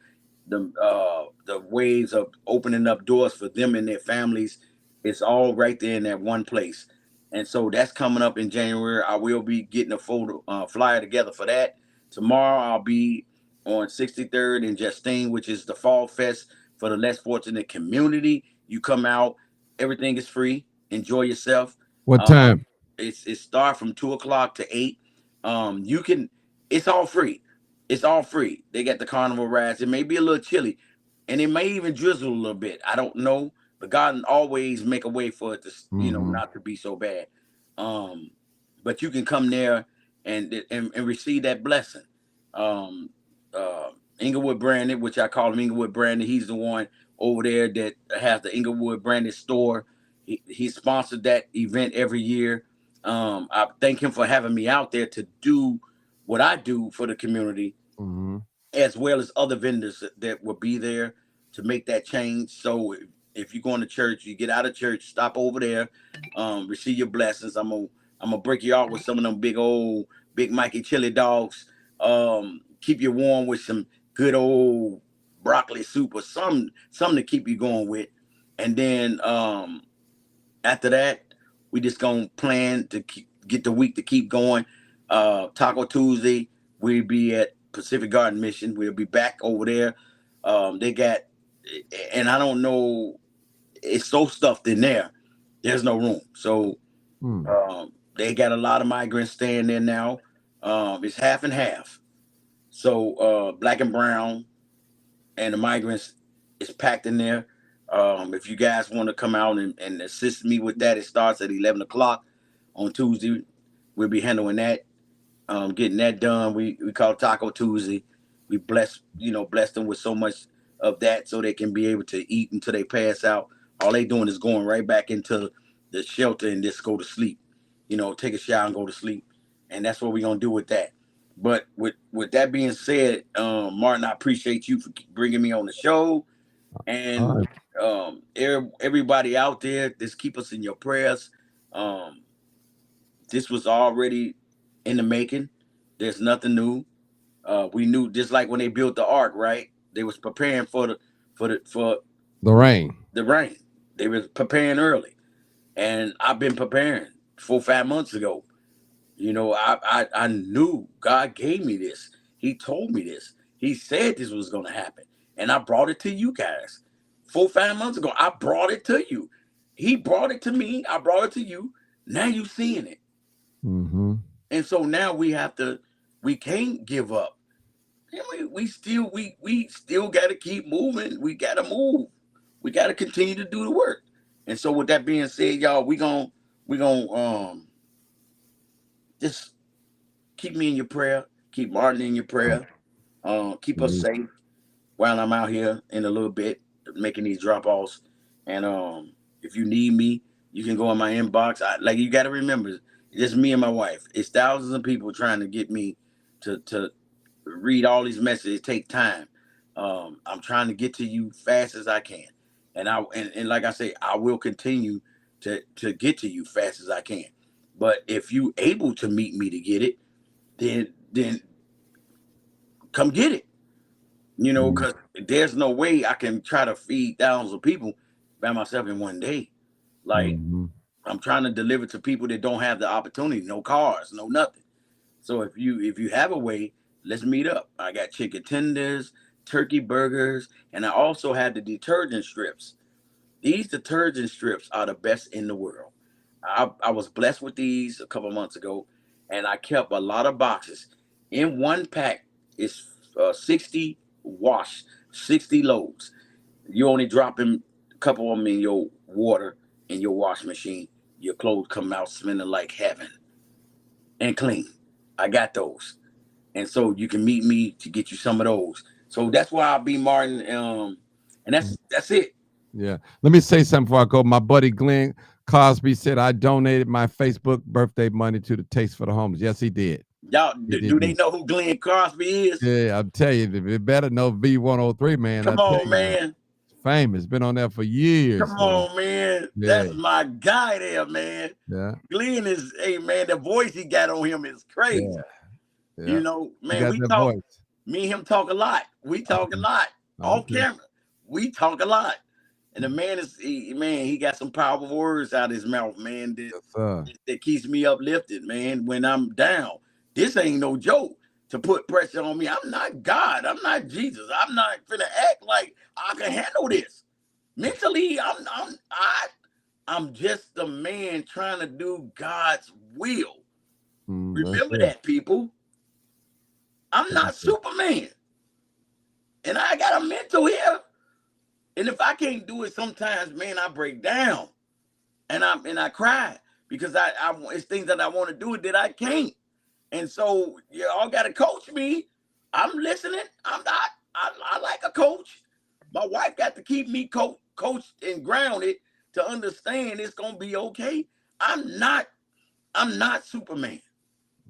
ways of opening up doors for them and their families. It's all right there in that one place. And so that's coming up in January. I will be getting a photo flyer together for that. Tomorrow I'll be on 63rd and Justine, which is the Fall Fest for the less fortunate community. You come out, everything is free. Enjoy yourself. What Uh, time? it start from 2 o'clock to 8. You can. It's all free. It's all free. They got the carnival rides. It may be a little chilly, and it may even drizzle a little bit. I don't know, but God always make a way for it to, Mm-hmm. not to be so bad. Um, but you can come there and receive that blessing. Um, Inglewood Brandon, which I call him Inglewood Brandon, he's the one over there that has the Inglewood Brandon store. He sponsored that event every year. I thank him for having me out there to do what I do for the community, Mm-hmm. as well as other vendors that will be there to make that change. So if you're going to church, you get out of church, stop over there, receive your blessings. I'm gonna break you out with some of them big old Big Mikey chili dogs. Keep you warm with some good old broccoli soup or something to keep you going with. And then after that, we just gonna plan to get the week to keep going. Taco Tuesday, we'll be at Pacific Garden Mission. We'll be back over there. They got, and I don't know, it's so stuffed in there. There's no room. So Mm. they got a lot of migrants staying there now. It's half and half. So black and brown and the migrants is packed in there. If you guys want to come out and assist me with that, it starts at 11 o'clock on Tuesday. We'll be handling that, getting that done. We call it Taco Tuesday. We bless them with so much of that so they can be able to eat until they pass out. All they doing is going right back into the shelter and just go to sleep. Take a shower and go to sleep, and that's what we're gonna do with that. But with that being said, Martin, I appreciate you for bringing me on the show, All and right. everybody out there, just keep us in your prayers. Um, this was already in the making. There's nothing new. We knew, just like when they built the ark, right? They was preparing for The rain. the rain. They was preparing early, and I've been preparing 4 5 months ago. I knew God gave me this. He told me this. He said this was going to happen, and I brought it to you guys 4 5 months ago. I brought it to you. He brought it to me. I brought it to you. Now you seeing it, Mm-hmm. and so now we have to. We can't give up. And we still got to keep moving. We got to move. We got to continue to do the work. And so with that being said, y'all, we gonna just keep me in your prayer. Keep Martin in your prayer. Keep us Mm-hmm. safe while I'm out here in a little bit making these drop offs. And if you need me, you can go in my inbox. Like you got to remember, it's just me and my wife. It's thousands of people trying to get me to read all these messages. Take time. I'm trying to get to you fast as I can, and like I say, I will continue to get to you fast as I can. But if you able to meet me to get it, then come get it. Because there's no way I can try to feed thousands of people by myself in one day. Like Mm-hmm. I'm trying to deliver to people that don't have the opportunity, no cars, no nothing. So if you have a way, let's meet up. I got chicken tenders, turkey burgers, and I also have the detergent strips. These detergent strips are the best in the world. I was blessed with these a couple months ago, and I kept a lot of boxes. In one pack is 60 wash, 60 loads. You only drop in a couple of them in your water in your wash machine. Your clothes come out smelling like heaven and clean. I got those. And so you can meet me to get you some of those. So that's why I'll be Martin. And that's it. Yeah. Let me say something before I go. My buddy Glenn Cosby said I donated my Facebook birthday money to the Taste for the Homeless. Yes, he did. Y'all, He do did. they know who Glenn Crosby is? Yeah, I'll tell you, they better know V103, man. I Come tell on, you, man. man. Famous. Been on there for Come years, man. on, man. Yeah, That's my guy there, man. yeah, Glenn is, hey, man, the voice he got on him is crazy. yeah, yeah. You know, He man, got we that talk, voice. me and him talk a lot. We talk a lot off Okay. camera. We talk a lot. And the man is, he got some powerful words out of his mouth, man, Yes, sir. that keeps me uplifted, man, when I'm down. This ain't no joke to put pressure on me. I'm not God. I'm not Jesus. I'm not finna act like I can handle this. Mentally, I'm just a man trying to do God's will. That's Remember it. that, people. I'm not Superman. And I got a mental here. And if I can't do it sometimes, man, I break down. And I cry because I it's things that I want to do that I can't. And so y'all gotta coach me. I'm listening. I'm not, I like a coach. My wife got to keep me coached and grounded to understand it's gonna be okay. I'm not Superman.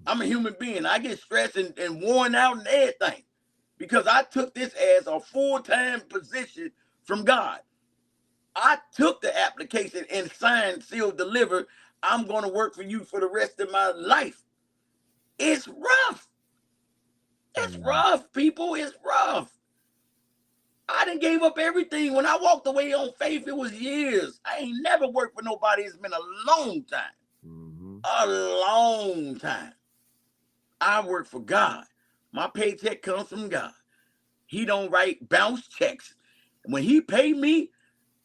I'm a human being. I get stressed and worn out and everything because I took this as a full-time position from God. I took the application and signed, sealed, delivered. I'm going to work for you for the rest of my life. It's rough. It's rough, people. It's rough. I done gave up everything. When I walked away on faith, it was years. I ain't never worked for nobody. It's been a long time. A long time. I work for God. My paycheck comes from God. He don't write bounce checks. When he pay me,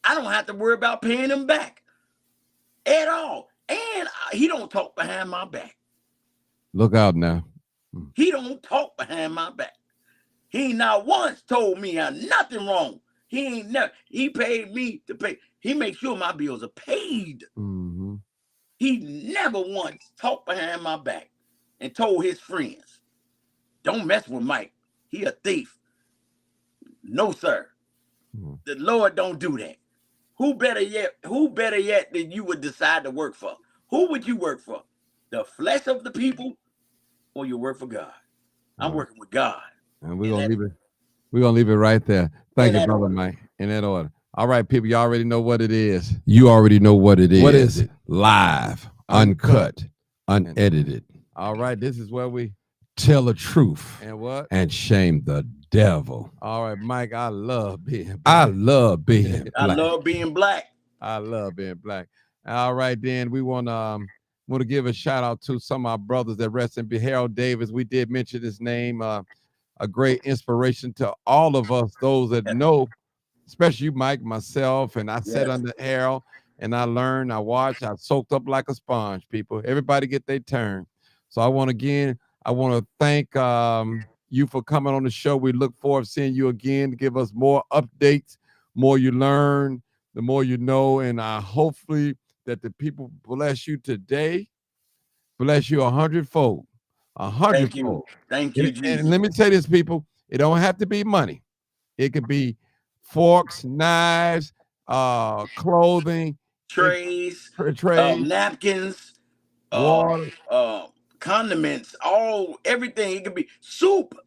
I don't have to worry about paying him back at all. And he don't talk behind my back. Look out now. He don't talk behind my back. He ain't not once told me I'm nothing wrong. He ain't never. He paid me to pay. He makes sure my bills are paid. He never once talked behind my back and told his friends, "Don't mess with Mike. He a thief." No, sir. The Lord don't do that. Who better yet? Who better yet than you would decide to work for? Who would you work for? The flesh of the people, or you work for God? I'm working with God. And we're gonna leave it. We're gonna leave it right there. Thank you, brother Mike. In that order. All right, people. You already know what it is. You already know what it is. What is it? Live, uncut, unedited. All right. This is where we tell the truth and what and shame the devil. All right, Mike. I love being black. I love being black. I love being black. I love being black. All right, then we want to give a shout out to some of our brothers that rest in peace. Harold Davis. We did mention his name. A great inspiration to all of us, those that know, especially you, Mike, myself, and I sat under Harold and I learned, I watched, I soaked up like a sponge, people. Everybody get their turn. So I want to thank you for coming on the show. We look forward to seeing you again to give us more updates, more you learn, the more you know, and hopefully that the people bless you today, bless you 100-fold. 100-fold. Thank you, Jesus. And let me say this, people, it don't have to be money. It could be forks, knives, clothing, trays, napkins, water, condiments, everything. It could be soup.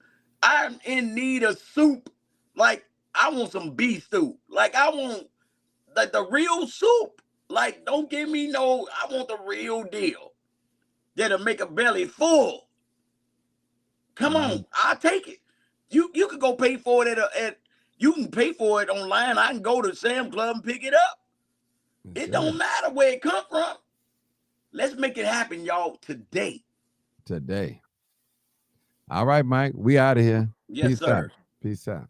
I'm in need of soup. Like I want some beef stew. Like I want like the real soup. Like don't give me no. I want the real deal. That'll make a belly full. Come on, I'll take it. You could go pay for it at you can pay for it online. I can go to Sam Club and pick it up. It don't matter where it come from. Let's make it happen, y'all, today. Today. All right, Mike. We out of here. Yes, Peace sir. out. Peace out.